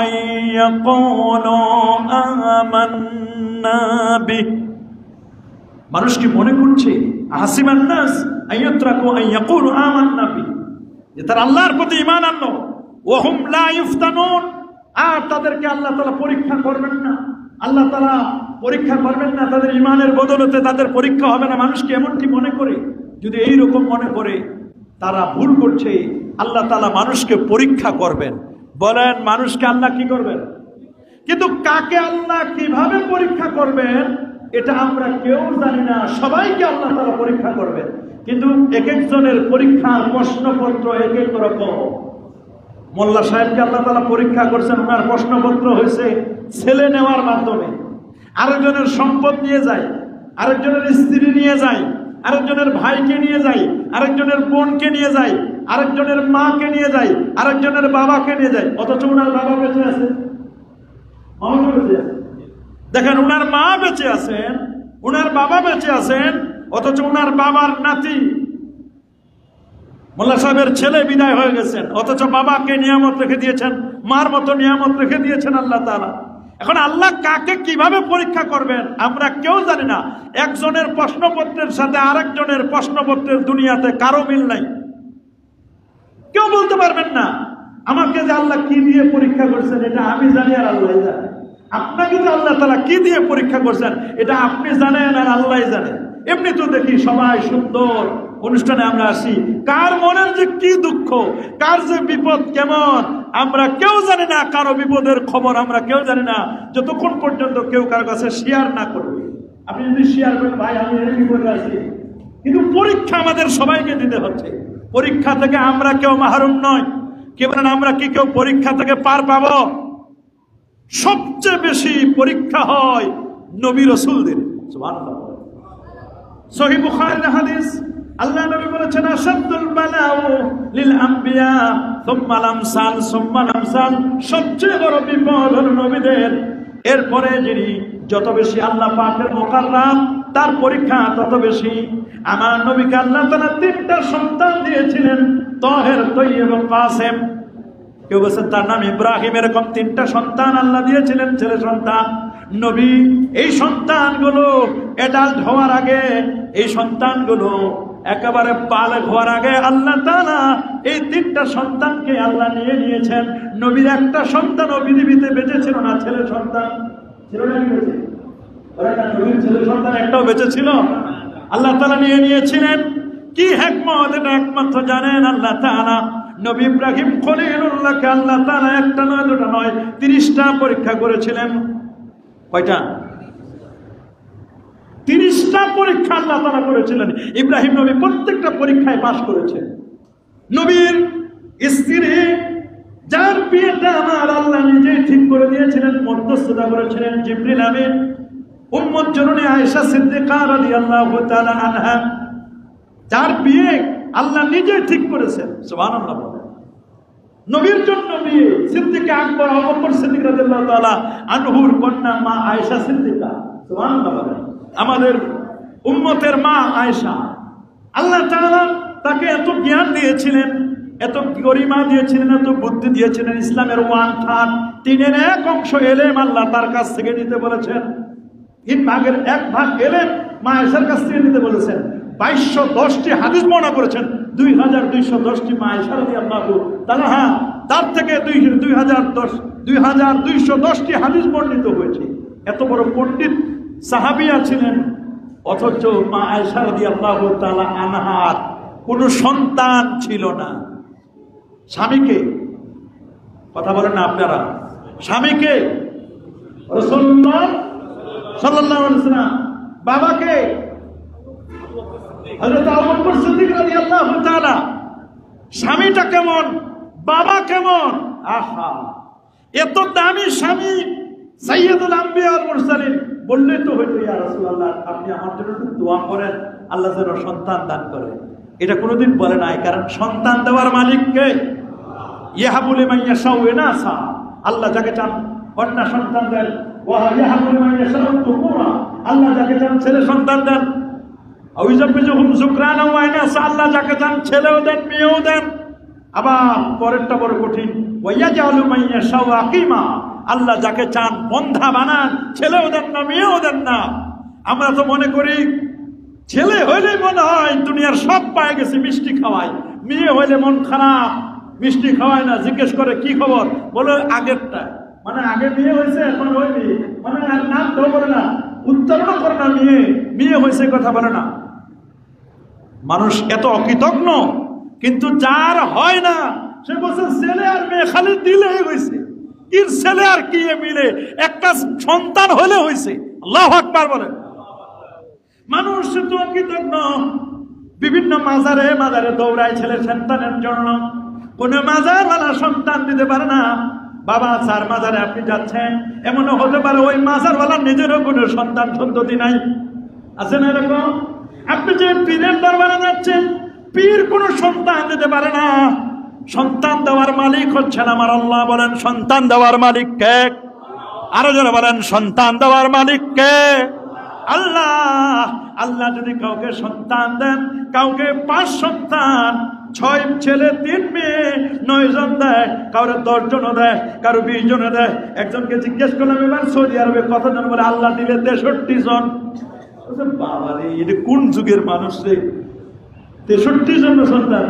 আইয়াকুলু আমান্না বিহি। মানুষ কি মনে করছে আহাসিবান নাস আইয়ুতরাকু আইয়াকুলু আমান্না বিহি, যে তারা আল্লাহর প্রতি ঈমান আনলো, ওয়াহুম লা ইফতানুন, আর তাদেরকে আল্লাহ তাআলা পরীক্ষা করবেন না। আল্লাহ তাআলা পরীক্ষা করবেন না, তাদের ঈমানের বদলতে তাদের পরীক্ষা হবে না। মানুষ কি এমনটি মনে করে? যদি এই রকম মনে করে তারা ভুল করছে। আল্লাহ তাআলা মানুষকে পরীক্ষা করবেন। বলেন মানুষকে আল্লাহ কি করবেন? কিন্তু কাকে আল্লাহ কিভাবে পরীক্ষা করবেন এটা আমরা কেউ জানি না। সবাইকে আল্লাহ তাআলা পরীক্ষা করবেন, কিন্তু এক একজনের পরীক্ষার প্রশ্নপত্র এক এক রকম। মোল্লা সাহেবকে আল্লাহ তাআলা পরীক্ষা করছেন, ওনার প্রশ্নপত্র হয়েছে ছেলে নেওয়ার মাধ্যমে। আরেকজনের সম্পদ নিয়ে যায়, আরেকজনের স্ত্রী নিয়ে যায়, আরেকজনের ভাইকে নিয়ে যায়, আরেকজনের বোনকে নিয়ে যায়, আরেকজনের মাকে নিয়ে যায়, আরেকজনের বাবাকে নিয়ে যায়। অথচ ওনার বাবা বেঁচে আছে, দেখেন ওনার মা বেঁচে আছেন, ওনার বাবা বেঁচে আছেন, অথচ ওনার বাবার নাতি মোল্লা সাহেবের ছেলে বিদায় হয়ে গেছেন, অথচ বাবাকে নিয়ামত রেখে দিয়েছেন, মার মতো নিয়ামত রেখে দিয়েছেন আল্লাহ তাআলা। এখন আল্লাহ কাকে কিভাবে পরীক্ষা করবেন আমরা কেউ জানি না। একজনের প্রশ্নপত্রের সাথে আরেকজনের প্রশ্নপত্রের দুনিয়াতে কারো মিল নাই। কেউ বলতে পারবেন না আমাকে যে আল্লাহ কি দিয়ে পরীক্ষা করছেন এটা আমি জানি আর আল্লাহ জানে। আপনাকে যে আল্লাহ তাআলা কি দিয়ে পরীক্ষা করছেন এটা আপনি জানেন আর আল্লাহ জানেন। এমনি তো দেখি সবাই সুন্দর অনুষ্ঠানে আমরা আসি, কার মনের যে কি দুঃখ, কার যে বিপদ কেমন আমরা কেউ জানি না। কারো বিপদের খবর আমরা কেউ জানি না যতক্ষণ পর্যন্ত কেউ কারো কাছে শেয়ার না করবে। আপনি যদি শেয়ার করেন ভাই আমি এই বিপদে আছি, কিন্তু পরীক্ষা আমাদের সবাইকে দিতে হচ্ছে। পরীক্ষা থেকে আমরা কেউ মাহরুম নয়। কে বলেন আমরা কি কেউ পরীক্ষা থেকে পার পাবো? সবচেয়ে বেশি পরীক্ষা হয় নবী রাসূলদের। সুবহানাল্লাহ। সহিহ বুখারীর হাদিস, আল্লাহ নবী বলেছেন আশাদুল বালাউ লিল আম্বিয়া সুম্মাল আমসাল সুম্মাল আমসাল। সবচেয়ে বড় বিপদ হলো নবীদের, এরপরে যিনি যত বেশি আল্লাহ পাকের মুকাররাম তার পরীক্ষা তত বেশি। আমার নবীকে আল্লাহ তাআলা তিনটা সন্তান দিয়েছিলেন, তাহের, তৈয়ব এবং কাসেম। কেউ বলেছেন তার নাম ইব্রাহিম। এরকম তিনটা সন্তান আল্লাহ দিয়েছিলেন, ছেলে সন্তান। নবী এই সন্তানগুলো অ্যাডাল্ট হওয়ার আগে, এই সন্তানগুলো একেবারে বালেগ হওয়ার আগে আল্লাহ তাআলা এই তিনটা সন্তানকে আল্লাহ নিয়ে নিয়েছেন। নবীর একটা সন্তানও পৃথিবীতে বেঁচে ছিল না, ছেলে সন্তান ছিল না। নবীর ছেলে সন্তান একটাও বেঁচে ছিল? আল্লাহ তাআলা নিয়ে নিয়েছিলেন। কি হিকমত এটা একমাত্র জানেন আল্লাহ তাআলা। নবী ইব্রাহিম খলিলুল্লাহকে আল্লাহ তাআলা একটা নয় দুটা নয় 30টা পরীক্ষা করেছিলেন। কয়টা? 30টা পরীক্ষা আল্লাহ তাআলা করেছিলেন। ইব্রাহিম নবী প্রত্যেকটা পরীক্ষায় পাস করেছেন। নবীর স্ত্রী যার বিয়েটা আমার আল্লাহ নিজেই ঠিক করে দিয়েছিলেন, মধ্যস্থতা করেছিলেন জিবরিল আমিন, উম্মুল জননী আয়েশা সিদ্দিকা রাদিয়াল্লাহু তাআলা আনহা, যার বিয়ে আল্লাহ নিজে ঠিক করেছেন। সুবহানাল্লাহ। নবীর জন্য বিয়ে, সিদ্দিক আকবর আবু বকর সিদ্দিক রাদিয়াল্লাহু তাআলা আনহুর কন্যা মা আয়েশা সিদ্দিকা, সুবহানাল্লাহ। আমাদের উম্মতের মা আয়েশা, আল্লাহ তাআলা তাকে এত জ্ঞান দিয়েছিলেন, এত গরিমা দিয়েছিলেন, এত বুদ্ধি দিয়েছিলেন। ইসলামের 1/3 3-এর 1 অংশ এলেম আল্লাহ তার কাছ থেকে নিতে বলেছেন। 3 ভাগের 1 ভাগ এলেম মা আয়েশার কাছ থেকে নিতে বলেছেন। 2210টি হাদিস বর্ণনা করেছেন, 2210টি মা আয়েশা রাদিয়াল্লাহু তাআলা, তার থেকে 2210টি হাদিস বর্ণিত হয়েছে। এত বড় পণ্ডিত সাহাবিয়া ছিলেন, অথচ মা আয়েশা রাদিয়াল্লাহু তাআলা আনহার কোনো সন্তান ছিল না। স্বামীকে, কথা বলেন না আপনারা, স্বামীকে রাসূলুল্লাহ সাল্লাল্লাহু আলাইহি ওয়াসাল্লাম, বাবাকে হযরত আবু বকর সিদ্দিক রাদিয়াল্লাহু তাআলা। স্বামীটা কেমন, বাবা কেমন, আহা, এত দামি স্বামী, সাইয়্যিদুল আম্বিয়া ওয়াল মুরসালিন। বললেই তো হইতো, ইয়া রাসূলুল্লাহ আপনি আমার জন্য একটু দোয়া করেন, আল্লাহ যেন সন্তান দান করে। এটা কোনোদিন বলে নাই, কারণ সন্তান দেওয়ার মালিক কে? ইয়াহাবু লিমান ইয়াশাউ ইনাসা, আল্লাহ যাকে চান কন্যা সন্তান দেন। ওয়া ইয়াহাবু লিমান ইয়াশাউ যুকুরা, আল্লাহ যাকে চান ছেলে সন্তান দেন। আও ইযাববিজুহুম যুকরানা ওয়া ইনাসা, আল্লাহ যাকে চান ছেলেও দেন মেয়েও দেন। আবার পরেরটা বড় কঠিন, ওয়া ইয়াজআলু মান ইয়াশাউ আকিমা, আল্লাহ যাকে চান বন্ধা বানান, ছেলেও দেন না মেয়েও দেন না। আমরা তো মনে করি ছেলে হইলে মনে হয় দুনিয়ার সব পায়ে গেছে, মিষ্টি খাওয়ায়। মেয়ে হইলে মন খারাপ, মিষ্টি খাওয়ায় না, জিজ্ঞেস করে কি খবর, বলে আগেরটা, মানে আগে বিয়ে হয়েছে এখন হয়নি, মানে নাম তো বলে না, উত্তরণও করে না, মেয়ে হয়েছে কথা বলে না। মানুষ এত অকৃতজ্ঞ, কিন্তু যার হয় না সে বলছে ছেলে আর মেয়ে খালি দিলেই হয়েছে। কি ছেলে আর কি মিলে, একটা সন্তান হলে হয়েছে। আল্লাহু আকবার বলেন। মানুষ তো অকৃতজ্ঞ, বিভিন্ন মাজারে মাজারে দৌড়ায় ছেলে সন্তানের জন্য, কোন মাজারওয়ালা সন্তান দিতে পারে না। বাবা স্যার মাজারে আপনি যাচ্ছেন, এমনও হতে পারে ওই মাজারওয়ালা নিজেরও কোনো সন্তান সন্ততি নাই, আছে না এরকম? আপনি যে পীরের দরবারে যাচ্ছেন, পীর কোনো সন্তান দিতে পারে না। সন্তান দেওয়ার মালিক হচ্ছেন আমার আল্লাহ। বলেন সন্তান দেওয়ার মালিক কে? আরো জোরে বলেন সন্তান দেওয়ার মালিক কে? আল্লাহ। আল্লাহ যদি কাউকে সন্তান দেন, কাউকে 5 সন্তান, 6 ছেলে 3 মেয়ে, 9 জন দেয়, কারো 10 জনও দেয়, কারো 20 জনও দেয়। একজনকে জিজ্ঞেস করলাম এবার সৌদি আরবে কতজন, বলে আল্লাহ দিলে 63 জন। বাবা রে, এটা কোন যুগের মানুষ রে, 63 জন সন্তান।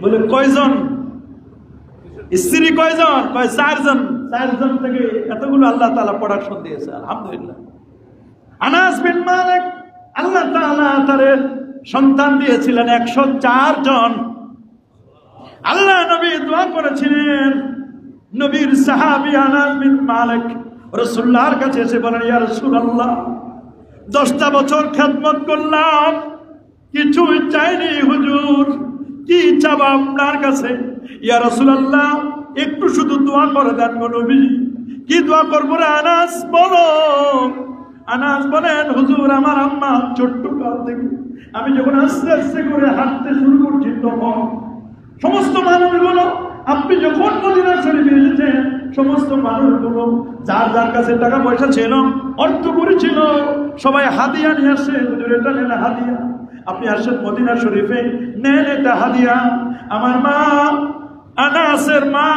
বলে কয়জন স্ত্রী, কয়জন? কয় 4 জন। 4 জন থেকে এতগুলো আল্লাহ তাআলা প্রোডাকশন দিয়েছে, আলহামদুলিল্লাহ। আনাস বিন মালিক, আল্লাহ তাআলা তারে সন্তান দিয়েছিলেন 104 জন। আল্লাহ নবী দোয়া করেছিলেন, নবীর সাহাবী আনাস বিন মালিক রাসূলুল্লাহর কাছে এসে বলেন, ইয়া রাসূলুল্লাহ 10টা বছর খেদমত করলাম, কিছুই চাইনি হুজুর, কি চাবো আপনার কাছে? ইয়া রাসূলুল্লাহ একটু শুধু দোয়া করে দেন গো নবী। কি দোয়া করবো রে আনাস, বলো। আনাস বলেন, হুজুর আমার আম্মা ছোট্ট কাল থেকে আমি যখন আস্তে আস্তে করে হাঁটতে শুরু করছি, তখন সমস্ত মানুষগুলো, আপনি যখন মদিনা শরীফে এসেছেন, সমস্ত মানুষগুলো যার যার কাছে টাকা পয়সা ছিল, অর্থ করেছিল, সবাই হাদিয়া নিয়ে আসছে। হুজুর এটা নেন হাদিয়া, আপনি আসেন মদিনা শরীফে, নেন এটা হাদিয়া। আমার মা, আনাসের মা,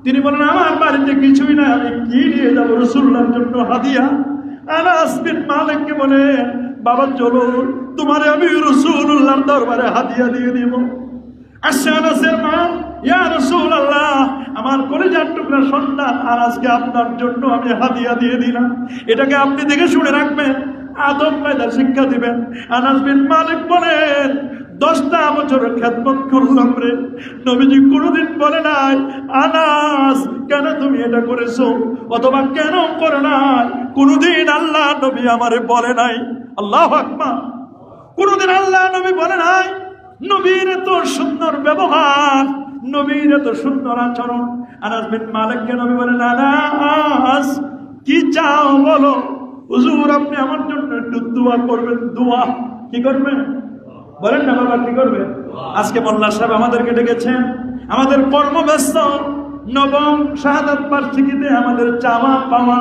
তিনি বলেন আমার বাড়িতে কিছুই না, আমি কি নিয়ে যাবো রাসূলুল্লাহর জন্য হাদিয়া? আনাস বিন মালিককে বলেন, বাবা চলো, তোমারে আমি রাসূলুল্লাহর দরবারে হাদিয়া দিয়ে দিব। আসছে আনাসের মা, ইয়া রাসূলুল্লাহ আমার কলিজার টুকরা সন্তান আনাসকে আপনার জন্য আমি হাদিয়া দিয়ে দিলাম, এটাকে আপনি দেখে শুনে রাখবেন, আদব কায়দা শিক্ষা দিবেন। আনাস বিন মালিক বলেন, 10টা বছর খেদমত করলাম রে, নবীজি কোনোদিন বলে নাই আনাস কেন তুমি এটা করেছো, অথবা কেন করে নাই। কোনোদিন আল্লাহ নবী আমারে বলে নাই। আল্লাহু আকবার। কোনোদিন আল্লাহ নবী বলে নাই। নবীর এত সুন্দর ব্যবহার, নবীর এত সুন্দর আচরণ। আনাস বিন মালিককে নবী বলেন, আনাস কি চাও বলো? হুজুর আপনি আমার জন্য একটু দোয়া করবেন। দোয়া কি করবেন বলেন না বাবা, কি করবেন? আজকে মোল্লা সাহেব আমাদেরকে ডেকেছেন, আমাদের কর্মব্যস্ত নবম শাহাদাত বার্ষিকীতে আমাদের চাওয়া পাওয়া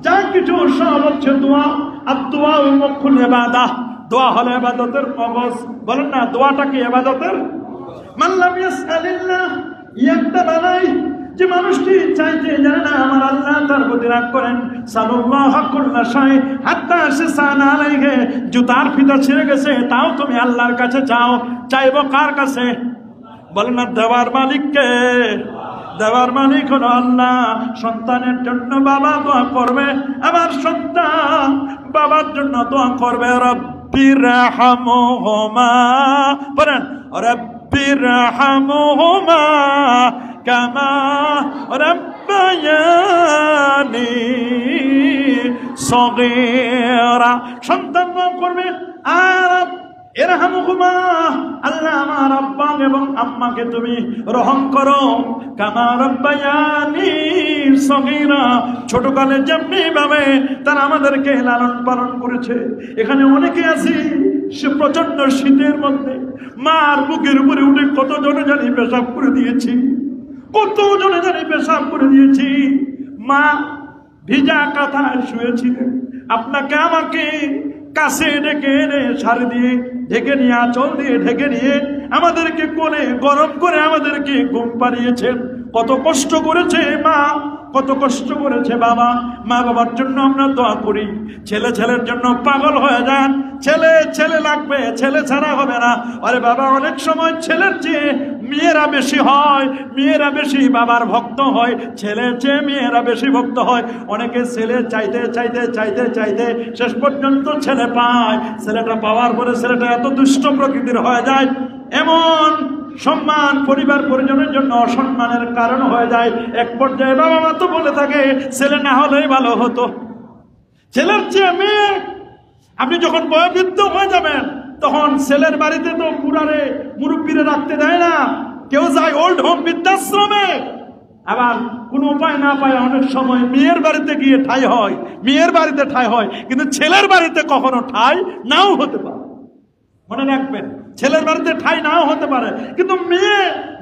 যা কিছু সব হচ্ছে দোয়া। আর দোয়া মুখুল ইবাদাহ, দোয়া হলো ইবাদতের মগজ। বলেন না, দোয়াটা কি ইবাদতের? মান লাম ইয়াসআলিল্লাহ ইয়াকতাবালাই, যে মানুষটি চাইতে জানে না আমার আল্লাহ তার প্রতি রাগ করেন। সাল্লাল্লাহু কুল্লা শাই হাত্তা শাসানা আলাইহি, জুতার ফিতা ছিঁড়ে গেছে তাও তুমি আল্লাহর কাছে চাও। চাইবো কার কাছে? বলেন না, দেওয়ার মালিককে। দেওয়ার মালিক হলো আল্লাহ। সন্তানের জন্য বাবা দোয়া করবে, আবার সন্তান বাবার জন্য দোয়া করবে। রব্বির রাহমহুমা, বলেন রব্বির রাহমহুমা কামা রাব্বায়ানি সগীরা। সন্তান দোয়া করবে, আর ইরহামহুমা, আল্লাহ আমার আব্বা এবং আম্মাকে তুমি রহম করো। কামা রাব্বায়ানি সগীরা, ছোটকালে যেমনি ভাবে তারা আমাদেরকে লালন পালন করেছে। এখানে অনেকে আছি সে প্রচন্ড শীতের মধ্যে মার বুকের উপরে উঠে কত জনে জানি পেশাব করে দিয়েছি, কত জনে জানি পেশাব করে দিয়েছি। মা ভিজা কাঁথায় শুয়েছিলেন, আপনাকে আমাকে কাছে ডেকে এনে শাড়ি দিয়ে ঢেকে নিয়ে, আঁচল দিয়ে ঢেকে নিয়ে আমাদেরকে কোলে গরম করে আমাদেরকে ঘুম পাড়িয়েছেন। কত কষ্ট করেছে মা, কত কষ্ট করেছে বাবা। মা বাবার জন্য আমরা দোয়া করি। ছেলে ছেলের জন্য পাগল হয়ে যান, ছেলে ছেলে লাগবে, ছেলে ছাড়া হবে না। আরে বাবা, অনেক সময় ছেলের চেয়ে মেয়েরা বেশি হয়, মেয়েরা বেশি বাবার ভক্ত হয়, ছেলের চেয়ে মেয়েরা বেশি ভক্ত হয়। অনেকে ছেলে চাইতে চাইতে চাইতে চাইতে শেষ পর্যন্ত ছেলে পায়। ছেলেটা পাওয়ার পরে ছেলেটা এত দুষ্ট প্রকৃতির হয়ে যায়, এমন সম্মান পরিবার পরিজনের জন্য অসম্মানের কারণ হয়ে যায়। এক পর্যায়ে বাবা মা তো বলে থাকে ছেলে না হলেই ভালো হতো। ছেলের চেয়ে মেয়ে, আপনি যখন বয়োবৃদ্ধ হয়ে যাবেন তখন ছেলের বাড়িতে তো পুরারে মুরব্বীরে রাখতে দেয় না, কেউ যায় ওল্ড হোম বৃদ্ধাশ্রমে। আবার কোনো উপায় না পায় অনেক সময় মেয়ের বাড়িতে গিয়ে ঠাঁই হয়, মেয়ের বাড়িতে ঠাঁই হয়, কিন্তু ছেলের বাড়িতে কখনো ঠাঁই নাও হতে পারে। মনে রাখবেন, ছেলের বাড়িতে ঠাঁই নাও হতে পারে, কিন্তু মেয়ে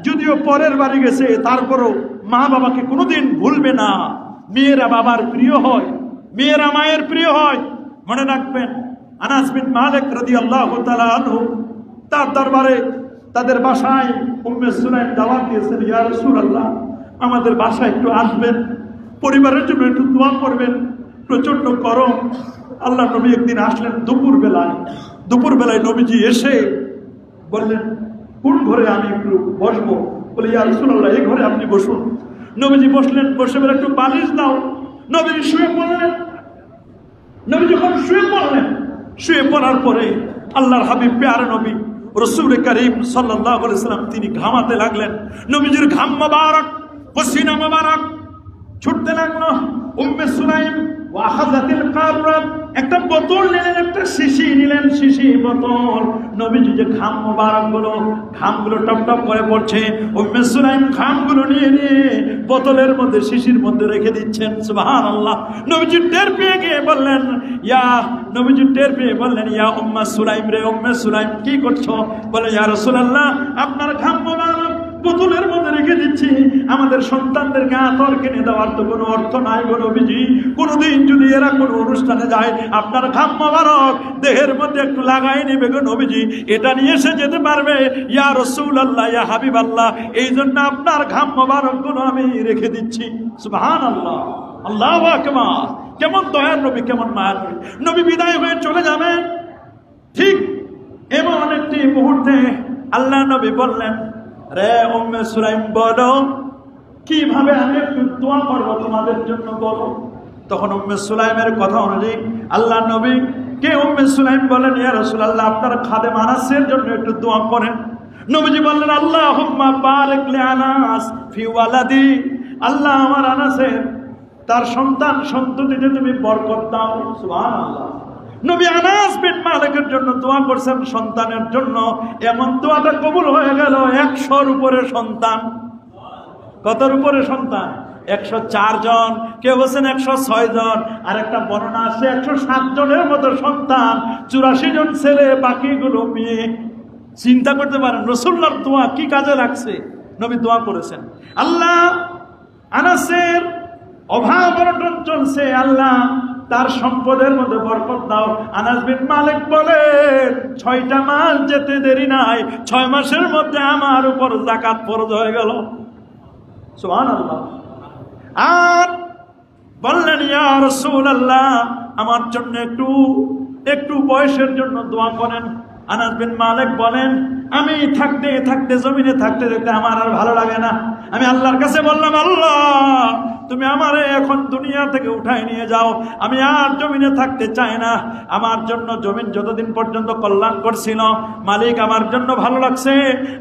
যদিও পরের বাড়ি গেছে তারপরও মা বাবাকে কোনোদিন ভুলবে না। মেয়েরা বাবার প্রিয় হয়, মেয়েরা মায়ের প্রিয় হয়। মনে রাখবেন, আনাস বিন মালিক রাদিয়াল্লাহু তাআলা আনহু তার দরবারে, তাদের বাসায় উম্মে সুলাইম দাওয়াত দিয়েছেন, ইয়া রাসূলুল্লাহ আমাদের বাসায় একটু আসবেন, পরিবারের জন্য একটু দোয়া করবেন, প্রচন্ড গরম। আল্লাহ নবী একদিন আসলেন দুপুরবেলায় নবীজি এসে বললেন, কোন ঘরে আমি একটু বসবো? বলে, ইয়া রাসূলুল্লাহ এই ঘরে আপনি বসুন। নবীজি বসলেন, বসে বলে একটু বালিশ দাও। নবীজি শুয়ে পড়লেন। নবী যখন শুয়ে পড়লেন, শুয়ে পড়ার পরে আল্লাহর হাবিব প্যারা নবী রাসূল করিম সাল্লাল্লাহু আলাইহি ওয়াসাল্লাম তিনি ঘামাতে লাগলেন। নবীজির ঘাম মোবারক, পসিনা মোবারক ছুটতে লাগলো। উম্মে সুলাইম ওয়াহাযাতিল কাররাব, একটা বোতল নিলেন, একটা শিশি নিলেন, শিশি বোতল। নবীজি যে ঘাম মোবারকগুলো, ঘামগুলো টপ টপ করে পড়ছে, উম্মে সুলাইম ঘামগুলো নিয়ে নিয়ে বোতলের মধ্যে, শিশির মধ্যে রেখে দিচ্ছেন। সুবহানাল্লাহ। নবীজি টের পেয়ে গিয়ে বললেন, ইয়া উম্মে সুলাইম রে, উম্মে সুলাইম কি করছো? বলে, ইয়া রাসূলুল্লাহ আপনার ঘাম মোবারক বোতলের মধ্যে রেখে দিচ্ছি, আমাদের সন্তানদেরকে আতর কিনে দেওয়ার তো কোনো অর্থ নাই গো নবীজি। কোনোদিন যদি এরা কোনো অনুষ্ঠানে যায়, আপনার ঘাম মোবারক দেহের মধ্যে একটু লাগাই নেবে গো নবীজি, এটা নিয়ে এসে যেতে পারবে। ইয়া রাসূলুল্লাহ, ইয়া হাবিবাল্লাহ, এই জন্য আপনার ঘাম মোবারক গুলো আমি রেখে দিচ্ছি। সুবহানাল্লাহ, আল্লাহু আকবার। কেমন দয়ার নবী, কেমন মায়ার নবী। নবী বিদায় হয়ে চলে যাবেন, ঠিক এমন একটি মুহূর্তে আল্লাহ নবী বললেন, রে উম্মে সুলাইম বলো কিভাবে আমি একটু দোয়া করবো তোমাদের জন্য, বলো। তখন উম্মে সুলাইমের কথা অনুযায়ী আল্লাহ নবী কে উম্মে সুলাইম বলেন, ইয়া রাসূলুল্লাহ আপনার খাদেম আনাসের জন্য একটু দোয়া করেন। নবীজি বললেন, আল্লাহুম্মা বারিক লি আনাস ফি ওয়ালাদি, আল্লাহ আমার আনাসের তার সন্তান সন্ততিতে তুমি বরকত দাও। সুবহানাল্লাহ। নবী আনাস বিন মালিকের জন্য দোয়া করছেন সন্তানের জন্য, এমন দোয়াটা কবুল হয়ে গেল। 100-র উপরে সন্তান। কতর উপরে সন্তান? 104 জন, কেউ বলছেন 106 জন, আর একটা বর্ণনা আছে 107 জনের মতো সন্তান, 84 জন ছেলে, বাকিগুলো মেয়ে। চিন্তা করতে পারেন রাসূলুল্লাহর দোয়া কি কাজে লাগছে। নবী দোয়া করেছেন, আল্লাহ আনাসের অভাব অনটন চলছে, আল্লাহ তার সম্পদের মধ্যে বরকত দাও। আনাস বিন মালিক বলেন 6টা মাস যেতে দেরি নাই, 6 মাসের মধ্যে আমার উপর যাকাত ফরজ হয়ে গেল। সুবহানাল্লাহ। আর বললেন, ইয়া রাসূলুল্লাহ, আমার জন্য একটু বয়সের জন্য দোয়া করেন। আনাস বিন মালিক বলেন, আমি থাকতে থাকতে জমিনে থাকতে থাকতে আমার আর ভালো লাগে না। আমি আল্লাহর কাছে বললাম, আল্লাহ তুমি আমারে এখন দুনিয়া থেকে উঠাই নিয়ে যাও, আমি আর জমিনে থাকতে চাই না। আমার জন্য জমিন যতদিন পর্যন্ত কল্যাণ করছিল, মালিক আমার জন্য ভালো লাগছে,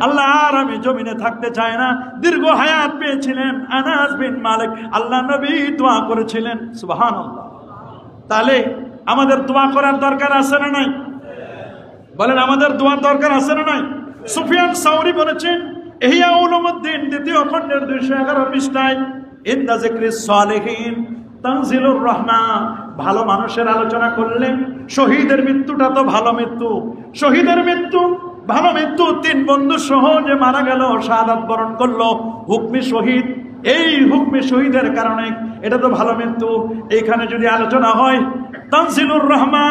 আল্লাহ আর আমি জমিনে থাকতে চাই না। দীর্ঘ হায়াত পেয়েছিলেন আনাস বিন মালিক, আল্লাহ নবী দোয়া করেছিলেন। সুবহানাল্লাহ। তাহলে আমাদের দোয়া করার দরকার আছে না নাই? বলেন, আমাদের দোয়ার দরকার আছে না নাই? সুফিয়ান সাউরি বলেছেন ইহয়া উলুমুদ্দিন 2য় খণ্ডের 211 পৃষ্ঠায়, ইনদা যিকরিস সালিহিন তানজিলুর রাহমা, ভালো মানুষের আলোচনা করলে শহীদের মৃত্যুটা তো ভালো মৃত্যু, শহীদের মৃত্যু ভালো মৃত্যু। 3 বন্ধু সহ যে মারা গেল, শাহাদাত বরণ করলো, হুকমি শহীদ, এই হুকমি শহীদের কারণে এটা তো ভালো মৃত্যু। এইখানে যদি আলোচনা হয় তানজিলুর রহমা,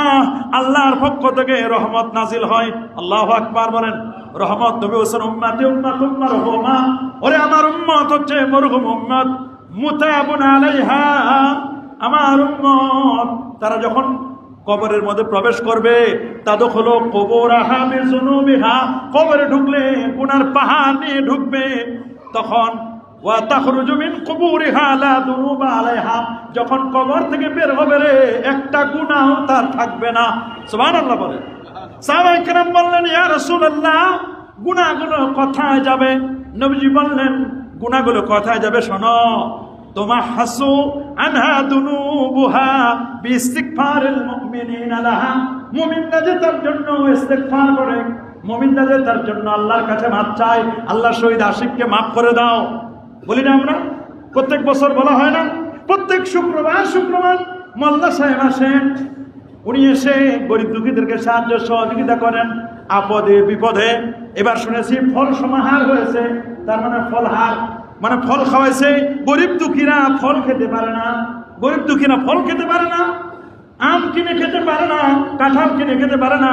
আল্লাহর পক্ষ থেকে রহমত নাজিল হয়। আল্লাহু আকবার বলেন। রহমত নবী হোসেন উম্মতে উম্মাতুম মারহুমা, ওরে আমার উম্মত হচ্ছে মরহুম উম্মত, মুতাবুন আলাইহা, আমার উম্মত তারা যখন কবরের মধ্যে প্রবেশ করবে, তাদখুলু কুবুরাহা বিযুনুবিহা, কবরে ঢুকলে গুনার পাহাড় নিয়ে ঢুকবে, তখন ওয়া তাখরুজু মিন কুবুরিহা লা দুনুবা আলাইহা, যখন কবর থেকে বের হবে রে একটা গুনাহ তার থাকবে না। সুবহানাল্লাহ বলেন। সাহাবায়ে কেরাম বললেন, ইয়া রাসূলুল্লাহ, গুনাহগুলো কোথায় যাবে? নবীজি বললেন, গুনাহগুলো কোথায় যাবে শোনো, তুমাহসু আনহা দুনুবুহা বিইস্তিগফারিল মুমিনিনা লাহা, মুমিনরা যে তার জন্য ইস্তিগফার করে, মুমিনরা যে তার জন্য আল্লাহর কাছে মাপ চায়, আল্লাহ শহীদ আশিককে মাফ করে দাও। বলি না আমরা? প্রত্যেক বছর বলা হয় না? প্রত্যেক শুক্রবার মোল্লা সাহেব আসেন, উনি এসে গরিব দুঃখীদেরকে সাহায্য সহযোগিতা করেন আপদে বিপদে। এবার শুনেছি ফল সমাহার হয়েছে, তার মানে ফলহার, মানে ফল খাওয়াইছে। গরিব দুঃখীরা ফল খেতে পারে না, গরিব দুঃখীরা ফল খেতে পারে না, আম কিনে খেতে পারে না, কাঁঠাল কিনে খেতে পারে না।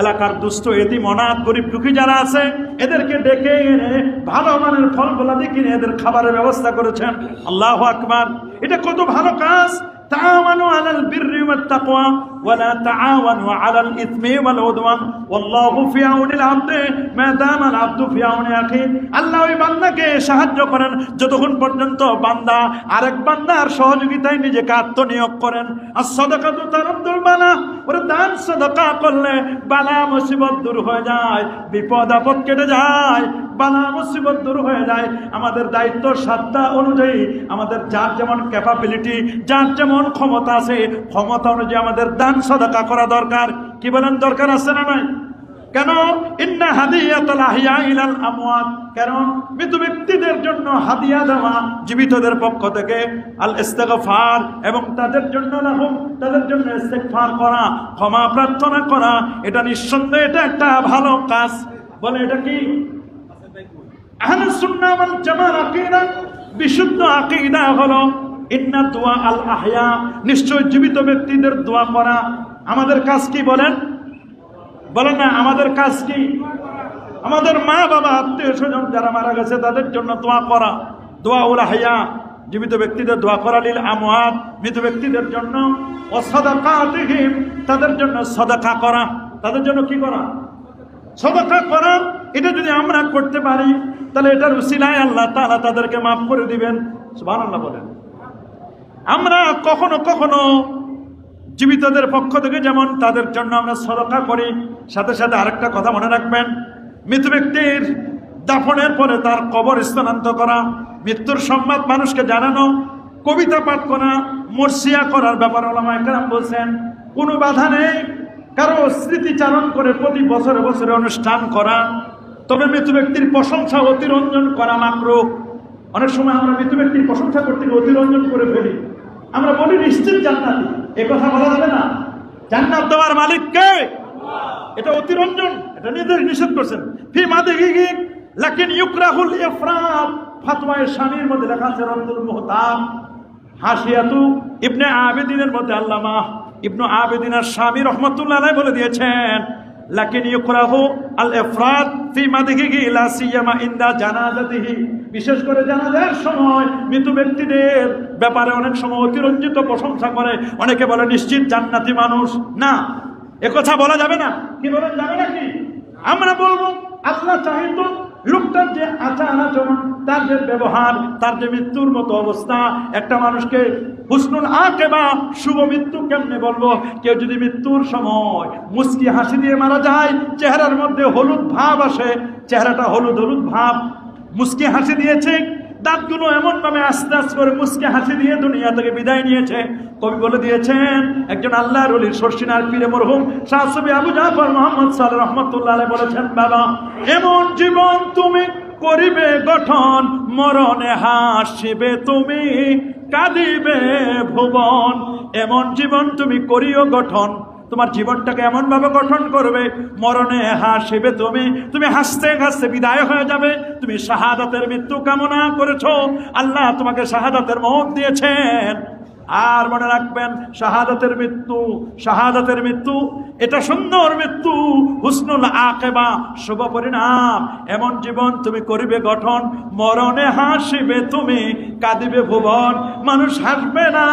এলাকার দুস্থ এতিম অনাথ গরিব দুঃখী যারা আছে, এদেরকে ডেকে এনে ভালো মানের ফল গোলাদি কিনে এদের খাবারের ব্যবস্থা করেছেন। আল্লাহু আকবার। এটা কত ভালো কাজ। তাআওয়ানু আলাল বিররি ওয়াত তাকওয়া ওয়া লা তাআওয়ানু আলাল ইসমি ওয়াল উদওয়ান ওয়াল্লাহু ফি আউনিল আবদি মা দামাল আবদু ফি আউনি আখি। আল্লাহ ওই বান্দাকে সাহায্য করেন যতক্ষণ পর্যন্ত বান্দা আরেক বান্দার সহযোগিতায় নিজেকে আত্মনিয়োগ করেন। as-সাদাকাতু তারুদ্দুল বালা, ওরে দান সাদাকা করলে বালা মুসিবত দূর হয়ে যায়, বিপদ আপদ কেটে যায়, বালা মুসিবত দূর হয়ে যায়। আমাদের দায়িত্ব সাধ্য অনুযায়ী, আমাদের যার যেমন ক্যাপাবিলিটি, যার যেমন ক্ষমতা আছে, ক্ষমতা অনুযায়ী আমাদের দান সাদাকা করা দরকার। কি বলেন, দরকার আছে না নাই? কেন? ইন্না হাদিয়াতুল আহইয়া ইলাল আমওয়াত, কারণ মৃত ব্যক্তিদের জন্য হাদিয়া দেওয়া জীবিতদের পক্ষ থেকে আল ইস্তিগফার, এবং তাদের জন্য লাহুম, তাদের জন্য ইস্তিগফার করা, ক্ষমা প্রার্থনা করা, এটা নিঃসন্দেহে এটা একটা ভালো কাজ। বলে এটা কি? আহলুস সুন্নাহ ওয়াল জামাআর আকীদা, বিশুদ্ধ আকীদা হলো ইন্না দুআ আল আহইয়া, নিশ্চয় জীবিত ব্যক্তিদের দোয়া করা। আমাদের কাজ কি বলেন? বলেন না, আমাদের কাজ কি? আমাদের মা বাবা আত্মীয় স্বজন যারা মারা গেছে তাদের জন্য দোয়া করা, দোয়া উল আহইয়া, জীবিত ব্যক্তিদের দোয়া করা, লিল আমওয়াত, মৃত ব্যক্তিদের জন্য, ও সাদাকাতিহিম, তাদের জন্য সাদাকা করা, তাদের জন্য কি করা? সাদাকা করা। এটা যদি আমরা করতে পারি তাহলে এটার উসিলায় আল্লাহ তাআলা তাদেরকে মাফ করে দিবেন। সুবহানাল্লাহ বলেন। আমরা কখনো কখনো জীবিতদের পক্ষ থেকে যেমন তাদের জন্য আমরা সাদাকা করি, সাথে সাথে আরেকটা কথা মনে রাখবেন, মৃত ব্যক্তির দাফনের পরে তার কবর স্থানান্তর করা, মৃত্যুর সংবাদ মানুষকে জানানো, কবিতা পাঠ করা, মরসিয়া করার ব্যাপারে উলামায়ে কেরাম বলছেন কোনো বাধা নেই। কারো স্মৃতিচারণ করে প্রতি বছরে বছরে অনুষ্ঠান করা, তবে মৃত ব্যক্তির প্রশংসা অতিরঞ্জন করা মাকরুহ। অনেক সময় আমরা মৃত ব্যক্তির প্রশংসা করতে গিয়ে অতিরঞ্জন করে ফেলি, আমরা বলি নিশ্চিত জান্নাতি, এ কথা বলা যাবে না। জান্নাত দেওয়ার মালিক কে? এটা অতিরঞ্জন, এটা নিষেধ করছেন। ফি মাদিহি লাকিন ইউকরাহুল ইফরাত, ফাতওয়ায়ে শামির মধ্যে লেখা আছে রদ্দুল মুহতাম, হাসিয়াতু ইবনে আবেদিনের মধ্যে আল্লামা ইবনু আবেদিন আশ-শামী রাহমাতুল্লাহ আলাইহি বলে দিয়েছেন, লাকিন ইউকরাহু আল ইফরাত ফি মাদহিহি লা সিয়ামা ইনদা জানাজাতিহি, বিশেষ করে জানাজার সময় মৃত ব্যক্তিদের ব্যাপারে অনেক সময় অতিরঞ্জিত প্রশংসা করে। অনেকে বলে নিশ্চিত জান্নাতি মানুষ, না একথা বলা যাবে না। কি বলেন যাবে নাকি? আমরা বলবো আল্লাহ চাহিত লোকটার যে আচার আচরণ, তার যে ব্যবহার, তার যে মৃত্যুর মতো অবস্থা, একটা মানুষকে হুসনুল আকিবা শুভ মৃত্যু কেমনে বলবো? কেউ যদি মৃত্যুর সময় মুস্কি হাসি দিয়ে মারা যায়, চেহারার মধ্যে হলুদ ভাব আসে, চেহারাটা হলুদ হলুদ ভাব, মুস্কি হাসি দিয়েছে, দাঁতগুলো এমন ভাবে আস্তে আস্তে করে মুস্কি হাসি দিয়ে দুনিয়া থেকে বিদায় নিয়েছে। কবি বলে দিয়েছেন, একজন আল্লাহর ওলি শর্ষিনার পীরে মরহুম শাহ সুফি আবু জাফর মুহাম্মদ সালেহ রাহমাতুল্লাহ আলাইহি বলেছেন, বাবা এমন জীবন তুমি করিবে গঠন, মরণে হাসিবে তুমি কাঁদিবে ভুবন। এমন জীবন তুমি করিও গঠন, তোমার জীবনটাকে এমন ভাবে গঠন করবে, মরণে হাসিবে তুমি, তুমি হাসতে হাসতে বিদায় হয়ে যাবে। তুমি শাহাদাতের মৃত্যু কামনা করেছো, আল্লাহ তোমাকে শাহাদাতের মওত দিয়েছেন। আর মনে রাখবেন, শাহাদাতের মৃত্যু, শাহাদাতের মৃত্যু এটা সুন্দর মৃত্যু, হুসনুল আকিবা শুভ পরিণাম। এমন জীবন তুমি করিবে গঠন, মরণে হাসিবে তুমি কাঁদিবে ভুবন। মানুষ হাসবে না,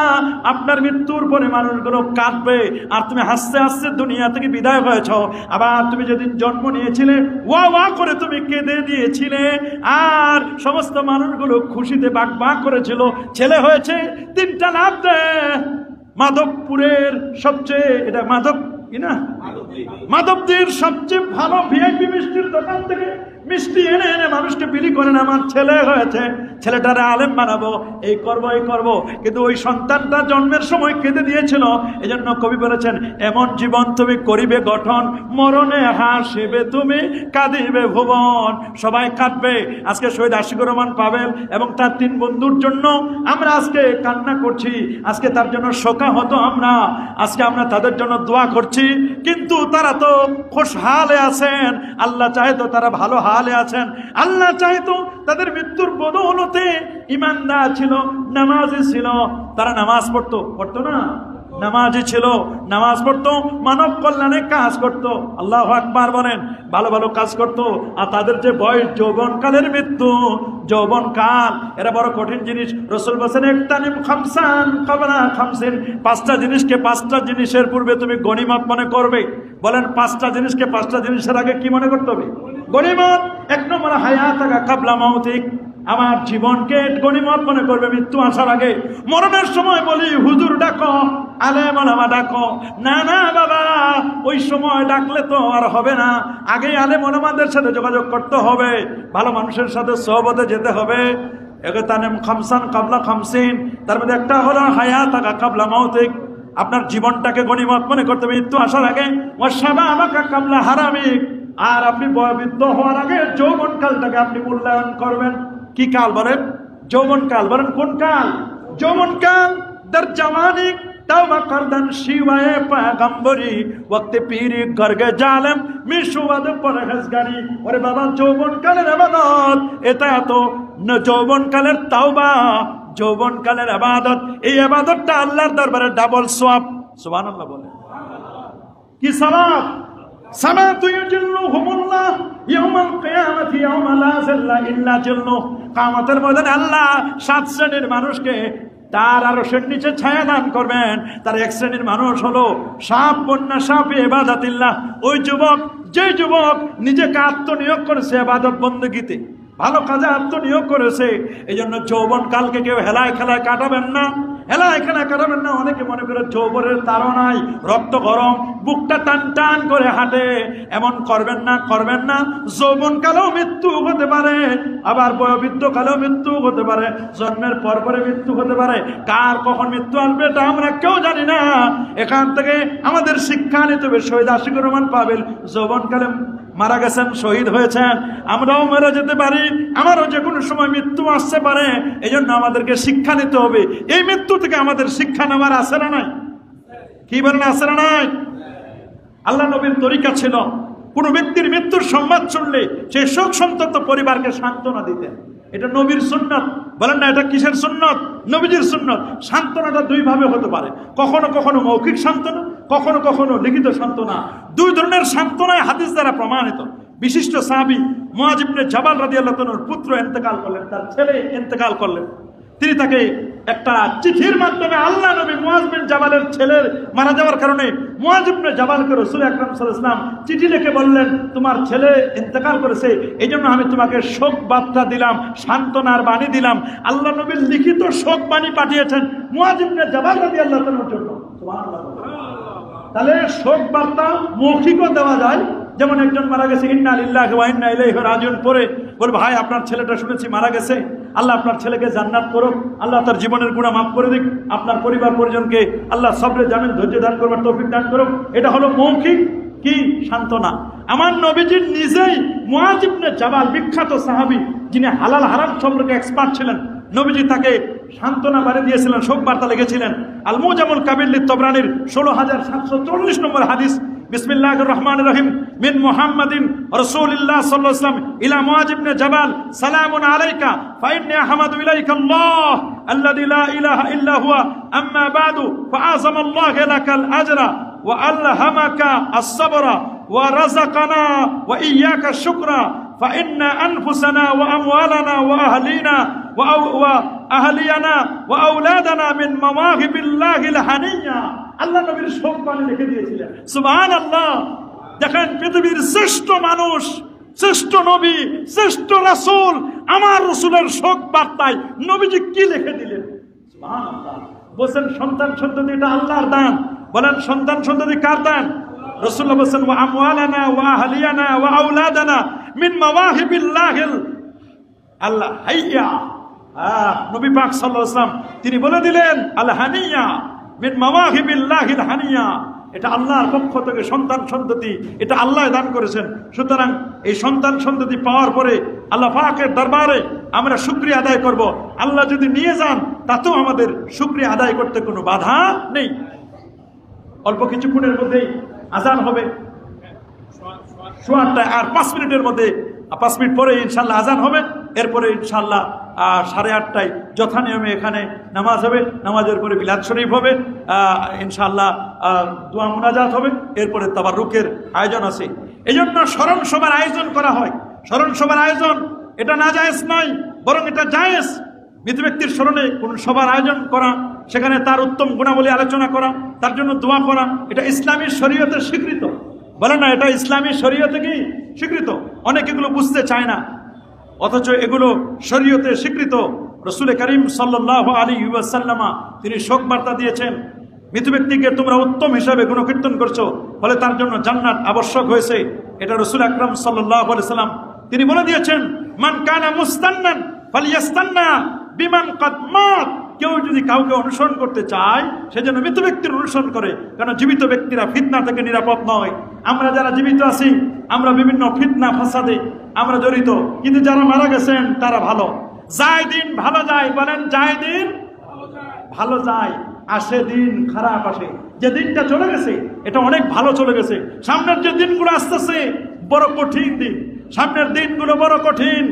আপনার মৃত্যুর পরে মানুষগুলো কাঁদবে, আর তুমি হাসতে হাসতে দুনিয়া থেকে বিদায় হয়েছ। আবার তুমি যেদিন জন্ম নিয়েছিলে, ওয়া ওয়া করে তুমি কেঁদে দিয়েছিলে, আর সমস্ত মানুষগুলো খুশিতে বাক বাক করেছিল, ছেলে হয়েছে, 3টা লাভ দেয়। মাধবপুরের সবচেয়ে, এটা মাধব কি না, মাধবদের সবচেয়ে ভালো ভিআইপি মিষ্টির দোকান থেকে মিষ্টি এনে এনে মানুষকে বিলি করেন, আমার ছেলে হয়েছে, ছেলেটারে আলেম বানাবো, এই করব এই করব। কিন্তু ওই সন্তানটা জন্মের সময় কেঁদে দিয়েছিল। এই জন্য কবি বলেছেন, এমন জীবন তুমি করিবে গঠন, মরণে হাসিবে তুমি কাঁদিবে ভুবন। সবাই কাঁদবে। আজকে শহীদ আশিকুর রহমান পাভেল এবং তার 3 বন্ধুর জন্য আমরা আজকে কান্না করছি, আজকে তার জন্য শোকাহত আমরা, আজকে আমরা তাদের জন্য দোয়া করছি। কিন্তু তারা তো খুশহালে আছেন, আল্লাহ চাহে তো তারা ভালো হালে আছেন। আল্লাহ চাইতো তাদের মৃত্যুর বদৌলতে ইমানদার ছিল, নামাজি ছিল, তারা নামাজ পড়তো না, নামাজি ছিল, নামাজ পড়তো, মানব কল্যাণে কাজ করতো, আল্লাহু আকবার বলেন, ভালো ভালো কাজ করতো। আর তাদের যে বয়স, যৌবনকালের মৃত্যু, যৌবনকাল, এরা বড় কঠিন জিনিস। রাসূল বলেছেন, ইকতানিম খামসান ক্বাবলা খামসিন, 5টা জিনিসকে 5টা জিনিসের পূর্বে তুমি গনিমত মনে করবে। বলেন 5টা জিনিসকে 5টা জিনিসের আগে কি মনে করতে হবে? গনিমত। 1 নম্বর হায়াতাকা ক্বাবলা মাউতিক, আমার জীবনকে গনিমত মনে করবে মৃত্যু আসার আগে। মরণের সময় বলি হুজুর ডাকো, আলেম ওলামা ডাকো, না না বাবা, ওই সময় ডাকলে তো আর হবে না, আগে আলেম ওলামাদের সাথে যোগাযোগ করতে হবে, ভালো মানুষের সাথে সোহবতে যেতে হবে। ইগতানিম খামসান ক্বাবলা খামসিন, তার মধ্যে একটা হলো হায়াতাকা ক্বাবলা মাউতিক, আপনার জীবনটাকে গনিমত মনে করতে হবে মৃত্যু আসার আগে। ওয়া শাবাবাকা ক্বাবলা হারামিক, আর আপনি বয়োবৃদ্ধ হওয়ার আগে যৌবনকালটাকে আপনি মূল্যায়ন করবেন। কি কাল বলেন? যৌবনকাল। বলেন কোন কাল? যৌবনকাল। দর জওয়ানি তওবা করদান শিওয়ে পয়গম্বরি, ওয়াক্তে পীরি গরগে জালেম মিশুয়াদ পরহেজগারি। ওরে বাবা, যৌবনকালের ইবাদত, এটা তো যৌবনকালের তাওবা, যৌবনকালের ইবাদত, এই ইবাদতটা আল্লাহর দরবারে ডাবল সওয়াব। সুবহানাল্লাহ বলেন। কি সওয়াব? সামাতু ইউজিল্লুহুমুল্লাহ ইয়াউমাল কিয়ামাতি ইয়াউমা লা জিল্লা ইল্লা জিল্লুহ। কিয়ামতের ময়দানে আল্লাহ 7 শ্রেণীর মানুষকে তার আরশের নিচে ছায়া দান করবেন। তার 1 শ্রেণীর মানুষ হলো শাবুন্না শাফি ইবাদাতিল্লাহ, ওই যুবক, যে যুবক নিজেকে আত্মনিয়োগ করেছে ইবাদত বندگিতে, ভালো কাজে আত্মনিয়োগ করেছে। এই জন্য যৌবন কালকে কেউ হেলায় খেলায় কাটাবেন না, হেলায় খেলায় কাটাবেন না। অনেকে মনে করে যৌবনের তাড়নায় রক্ত গরম, বুকটা টান টান করে হাঁটে, এমন করবেন না, করবেন না। যৌবন কালেও মৃত্যু হতে পারে, আবার বয়োবৃদ্ধ কালেও মৃত্যু হতে পারে, জন্মের পর পরে মৃত্যু হতে পারে। কার কখন মৃত্যু আসবে এটা আমরা কেউ জানি না। এখান থেকে আমাদের শিক্ষা নিতে হবে। শহীদ আশিকুর রহমান পাভেল যৌবনকালে মারা গেছেন, শহীদ হয়েছেন, আমরাও মেরে যেতে পারি, আমারও যে কোনো সময় মৃত্যু আসতে পারে। এই জন্য আমাদেরকে শিক্ষা নিতে হবে। এই মৃত্যু থেকে আমাদের শিক্ষা নেওয়ার আছে না নাই? কি বলেন, আছে না নাই? আল্লাহ নবীর তরিকা ছিল, কোনো ব্যক্তির মৃত্যুর সংবাদ শুনলে সেই শোক সন্তপ্ত পরিবারকে সান্ত্বনা দিতেন। এটা নবীর সুন্নাত। বলেন না এটা কিসের সুন্নাত? নবীজির সুন্নাত। সান্ত্বনাটা দুই ভাবে হতে পারে, কখনো কখনো মৌখিক সান্ত্বনা, কখনো কখনো লিখিত সান্ত্বনা। দুই ধরনের সান্ত্বনায় হাদিস দ্বারা প্রমাণিত। বিশিষ্ট সাহাবী মুআয ইবনে জাবাল রাদিয়াল্লাহু তাআলার পুত্র ইন্তেকাল করলেন, তার ছেলে ইন্তেকাল করলেন। তিনি তাকে একটা চিঠির মাধ্যমে আল্লাহ নবী মুআয বিন জাবালের ছেলের মারা যাওয়ার কারণে মুআয ইবনে জাবালকে রাসূল আকরাম সাল্লাল্লাহু আলাইহি ওয়াসাল্লাম চিঠি লিখে বললেন, তোমার ছেলে ইন্তেকাল করেছে, এই জন্য আমি তোমাকে শোক বার্তা দিলাম, সান্ত্বনার বাণী দিলাম। আল্লাহ নবীর লিখিত শোক বাণী পাঠিয়েছেন মুআয ইবনে জাবাল রাদিয়াল্লাহু তাআলার জন্য। সুবহানাল্লাহ। তাহলে শোক বার্তা মৌখিকও দেওয়া যায়। যেমন একজন মারা গেছে, ইন্না লিল্লাহি ওয়া ইন্না ইলাইহি রাজিউন পরে বলবে, ভাই আপনার ছেলেটা শুনেছি মারা গেছে, আল্লাহ আপনার ছেলেকে জান্নাত করুক, আল্লাহ তার জীবনের গুনাহ মাফ করে দিক, আপনার পরিবার পরিজনকে আল্লাহ সবরে জামিল ধৈর্য দান করবার তৌফিক দান করুক। এটা হলো মৌখিক কি সান্ত্বনা। আমার নবীজি নিজেই মুআয ইবনে জাবাল, বিখ্যাত সাহাবী, যিনি হালাল হারাম সম্পর্কে এক্সপার্ট ছিলেন, নবীজি তাকে সান্ত্বনা বাড়ি দিয়েছিলেন, শোক বার্তা লিখেছিলেন। আল মুজামুল কাবির লিত-তাবরানির 16740 নম্বর হাদিস, বিসমিল্লাহির রহমানির রহিম, মিন মুহাম্মাদিন রাসূলিল্লাহ সাল্লাল্লাহু আলাইহি ওয়াসাল্লাম ইলা মুআয ইবনে জাবাল, সালামুন আলাইকা ফাইন্নী আহমাদু ইলাইকা আল্লাহ আল্লাযী লা ইলাহা ইল্লা হুয়া, আম্মা বা'দু ফাআযামাল্লাহু লাকাল আজরা ওয়া আলহামাকা আস-সাবরা ওয়া রাযাকানা ওয়া ইয়্যাকা শুকরা ফাইন্না আনফুসানা ওয়া আমওয়ালানা ওয়া আহলিনা ওয়া আহলিয়ানা ওয়া আওলাদানা মিন মাওয়াহিবিল্লাহিল হানিয়া। আল্লাহ নবীর শোক বাণী লিখে দিয়েছিলেন। সুবহানাল্লাহ। দেখেন পৃথিবীর শ্রেষ্ঠ মানুষ, শ্রেষ্ঠ নবী, শ্রেষ্ঠ রাসূল, আমার রাসূলের শোক বার্তায় নবীজি কি লিখে দিলেন। সুবহানাল্লাহ। বলেন সন্তান সন্ততি এটা আল্লাহর দান। বলেন সন্তান সন্ততি কার দান? রাসূলুল্লাহ বলেন ওয়া আমওয়ালানা ওয়া আহলিয়ানা ওয়া আওলাদানা মিন মাওয়াহিবিল্লাহিল আল্লাহ হাইয়া। নবী পাক সাল্লাল্লাহু আলাইহি ওয়াসাল্লাম তিনি বলে দিলেন আল হানিয়া মিন মাওয়াহিবিল্লাহিল হানিয়া, এটা আল্লাহর পক্ষ থেকে সন্তান সন্ততি, এটা আল্লাহ দান করেছেন। সুতরাং এই সন্তান সন্ততি পাওয়ার পরে আল্লাহ পাকের দরবারে আমরা শুকরিয়া আদায় করব। আল্লাহ যদি নিয়ে যান তাতেও আমাদের শুকরিয়া আদায় করতে কোনো বাধা নেই। অল্প কিছুক্ষণের মধ্যেই আজান হবে, 8:15 আর 5 মিনিটের মধ্যে, 5 মিনিট পরে ইনশাল্লাহ আজান হবে। এরপরে ইনশাল্লাহ 8:30টায় যথা নিয়মে এখানে নামাজ হবে, নামাজের পরে মিলাদ শরীফ হবে, ইনশাল্লাহ দোয়া মুনাজাত হবে, এরপরে তাবাররুকের আয়োজন আছে। এই জন্য স্মরণ সভার আয়োজন করা হয়। স্মরণ সভার আয়োজন এটা নাজায়েজ নয়, বরং এটা জায়েজ। মৃত ব্যক্তির স্মরণে কোন সভার আয়োজন করা, সেখানে তার উত্তম গুণাবলী আলোচনা করা, তার জন্য দোয়া করা, এটা ইসলামী শরীয়তে স্বীকৃত। বলে না এটা ইসলামী শরীয়তে কি স্বীকৃত। অনেক এগুলো বুঝতে চায় না, অথচ এগুলো শরীয়তে স্বীকৃত। রাসূল করিম সাল্লাল্লাহু আলাইহি ওয়াসাল্লাম তিনি শোক বার্তা দিয়েছেন, মৃত ব্যক্তিকে তোমরা উত্তম হিসাবে গুণকীর্তন করছো, ফলে তার জন্য জান্নাত আবশ্যক হয়েছে। এটা রাসূল আকরাম সাল্লাল্লাহু আলাইহি ওয়াসাল্লাম তিনি বলে দিয়েছেন, মান কানা মুস্তান্নান ফালিয়াস্তান্না বিমান কাদ মাত। কেউ যদি কাউকে অনুসরণ করতে চায় সে যেন মৃত ব্যক্তির অনুসরণ করে, কারণ জীবিত ব্যক্তিরা ফিতনা থেকে নিরাপদ নয়। আমরা যারা জীবিত আছি আমরা বিভিন্ন ফিতনা ফাসাদে আমরা জড়িত, কিন্তু যারা মারা গেছেন তারা ভালো যায়, দিন ভালো যায়। বলেন যায় দিন ভালো যায়, আসে দিন খারাপ আসে। যে দিনটা চলে গেছে এটা অনেক ভালো চলে গেছে, সামনের যে দিনগুলো আসতেছে বড় কঠিন দিন, সামনের দিনগুলো বড় কঠিন।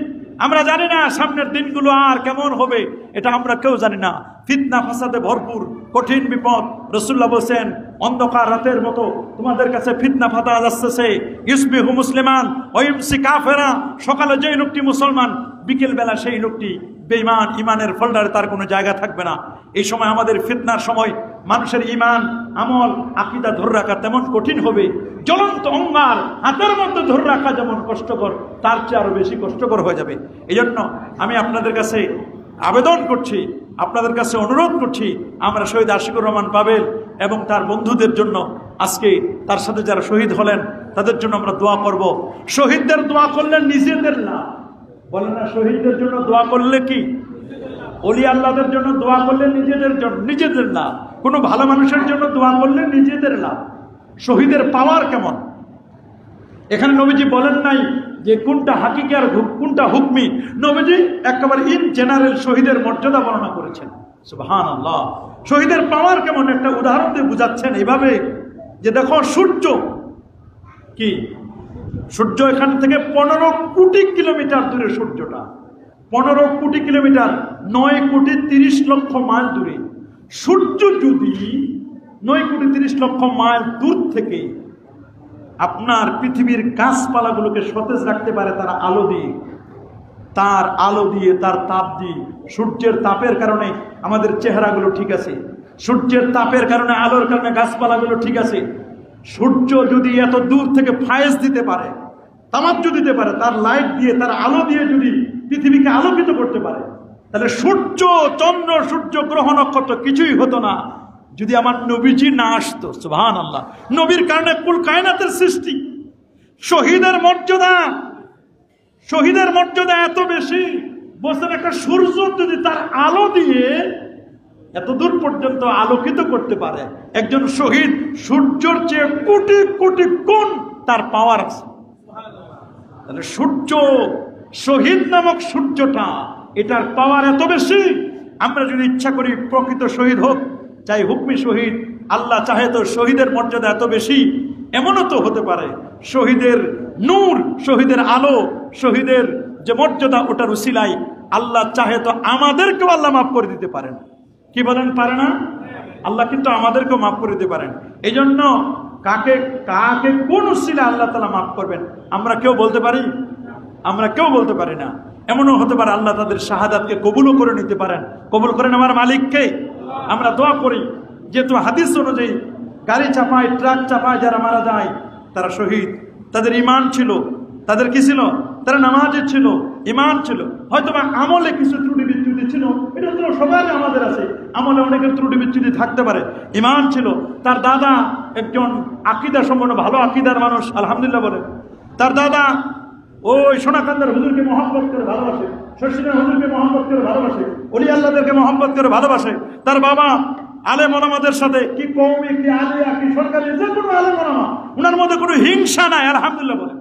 আমরা জানি না সামনের দিনগুলো আর কেমন হবে, এটা আমরা কেউ জানি না। ফিতনা ফাসাদে ভরপুর, কঠিন বিপদ। রাসূলুল্লাহ বলেন অন্ধকার রাতের মতো তোমাদের কাছে ফিতনা ফাসাদ আসছে। ইউসবিহু মুসলিমান ওয়া ইমসি কাফেরা, সকালে যেই লোকটি মুসলমান বিকেল বেলা সেই লোকটি বেঈমান, ইমানের ফোল্ডারে তার কোনো জায়গা থাকবে না। এই সময় আমাদের ফিতনার সময় মানুষের ইমান আমল আকীদা ধরে রাখা তেমন কঠিন হবে। জ্বলন্ত অঙ্গার হাতের মধ্যে ধরে রাখা যেমন কষ্টকর, তার চেয়ে আরো বেশি কষ্টকর হয়ে যাবে। এই জন্য আমি আপনাদের কাছে আবেদন করছি, আপনাদের কাছে অনুরোধ করছি, আমরা শহীদ আশিকুর রহমান পাবেল এবং তার বন্ধুদের জন্য আজকে তার সাথে যারা শহীদ হলেন তাদের জন্য আমরা দোয়া করব। শহীদদের দোয়া করলে নিজেদের লাভ। বলেন না শহীদদের জন্য দোয়া করলে কি, ওলি আল্লাহদের জন্য দোয়া করলে নিজেদের লাভ। কোনো ভালো মানুষের জন্য দোয়া করলে নিজেদের লাভ। শহীদের পাওয়ার কেমন এখানে নবীজি বলেন নাই যে কোনটা হাকিকি আর কোনটা হুকমি। নবীজি একেবারে ইন জেনারেল শহীদের মর্যাদা বর্ণনা করেছেন। সুবহানাল্লাহ। শহীদের পাওয়ার কেমন একটা উদাহরণ দিয়ে বুঝাচ্ছেন এইভাবে যে দেখো সূর্য কি সূর্য এখান থেকে 15 কোটি কিলোমিটার দূরে, সূর্যটা 15 কোটি কিলোমিটার, 9 কোটি 30 লক্ষ মাইল দূরে। সূর্য যদি 9 কোটি 30 লক্ষ মাইল দূর থেকে আপনার পৃথিবীর গাছপালাগুলোকে সতেজ রাখতে পারে তার আলো দিয়ে, তার তাপ দিয়ে। সূর্যের তাপের কারণে আমাদের চেহারাগুলো ঠিক আছে, সূর্যের তাপের কারণে, আলোর কারণে গাছপালাগুলো ঠিক আছে। সূর্য যদি এত দূর থেকে ফায়েজ দিতে পারে, তামাজ্জু দিতে পারে, তার লাইট দিয়ে, তার আলো দিয়ে যদি পৃথিবীকে আলোকিত করতে পারে, তাহলে সূর্য, চন্দ্র, সূর্য, গ্রহ, নক্ষত্র কিছুই হতো না যদি আমার নবীজি না আসতো। সুবহানাল্লাহ। নবীর কারণে কুল কায়নাতের সৃষ্টি। শহীদের মর্যাদা এত বেশি। বলছেন একটা সূর্য যদি তার আলো দিয়ে এত দূর পর্যন্ত আলোকিত করতে পারে, একজন শহীদ সূর্যের চেয়ে কোটি কোটি গুণ তার পাওয়ার আছে। তাহলে সূর্য, শহীদ নামক সূর্যটা, এটার পাওয়ার এত বেশি। আমরা যদি ইচ্ছা করি প্রকৃত শহীদ হোক, চাই হুকমি শহীদ, আল্লাহ চাহে তো শহীদের মর্যাদা এত বেশি। এমনও তো হতে পারে শহীদের নূর, শহীদের আলো, শহীদের যে মর্যাদা, ওটার উসিলাই আল্লাহ চাহে তো আমাদেরকেও আল্লাহ মাফ করে দিতে পারেন। কি বলেন, পারে না? আল্লাহ কিন্তু আমাদেরকেও মাফ করে দিতে পারেন। এই জন্য কাকে কোন উসিলা আল্লাহ তাআলা মাফ করবেন আমরা কেউ বলতে পারি না। এমনও হতে পারে আল্লাহ তাদের শাহাদাতকে কবুলও করে নিতে পারেন। কবুল করেন আমার মালিককে। আমরা দোয়া করি, যেহেতু হাদিস অনুযায়ী গাড়ি চাপায়, ট্রাক চাপায় যারা মারা যায় তারা শহীদ। তাদের ঈমান ছিল, তাদের কি ছিল? তারা নামাজে ছিল, ঈমান ছিল। হয়তো বা আমলে কিছু ত্রুটি বিচ্যুতি ছিল, এটা তো সবাই আমাদের আছে, আমলে অনেকের ত্রুটি বিচ্যুতি থাকতে পারে। ঈমান ছিল। তার দাদা একজন আকীদা সম্পন্ন ভালো আকীদার মানুষ, আলহামদুলিল্লাহ বলে। তার দাদা ওই সোনাকান্দার হুজুরকে মহব্বত করে ভালোবাসে, শশীনার হুজুরকে মহব্বত করে ভালোবাসে, ওলি আল্লাহদেরকে মহব্বত করে ভালোবাসে। তার বাবা আলেম ওলামাদের সাথে, কি কওমি, কি আলিয়া, কি সরকারি, যে কোনো আলেম ওলামা, ওনার মধ্যে কোনো হিংসা নাই, আলহামদুলিল্লাহ বলে।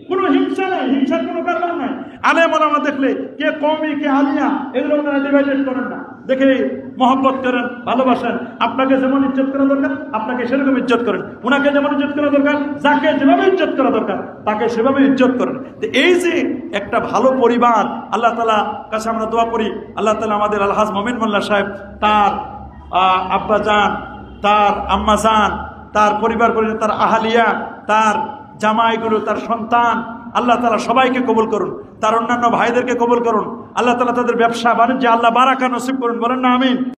কোনো হিংসা নাই, হিংসার কোনো কারণ নাই। আলেম ওলামা দেখলে কে কওমি, কে আলিয়া, এগুলো ওনারা ডিভাইডেড করেন না, দেখে মহব্বত করেন, ভালোবাসেন। আপনাকে যেমন ইজ্জত করা দরকার আপনাকে সেরকম ইজ্জত করেন, ওনাকে যেমন ইজ্জত করা দরকার, যাকে যেভাবে ইজ্জত করা দরকার তাকে সেভাবে ইজ্জত করেন। এই যে একটা ভালো পরিবার, আল্লাহ তাআলা কাছে আমরা দোয়া করি, আল্লাহ তাআলা আমাদের আলহাজ মোমিন মোল্লা সাহেব, তার আব্বা জান, তার আম্মা জান, তার পরিবার পরিজন, তার আহালিয়া, তার জামাইগুলো, তার সন্তান, আল্লাহ তাআলা সবাইকে কবুল করুন। তার অন্যান্য ভাইদেরকে কবুল করুন। আল্লাহ তাআলা তাদের ব্যবসা বাণিজ্যে আল্লাহ বারাকা নসিব করুন। বলেন না আমিন।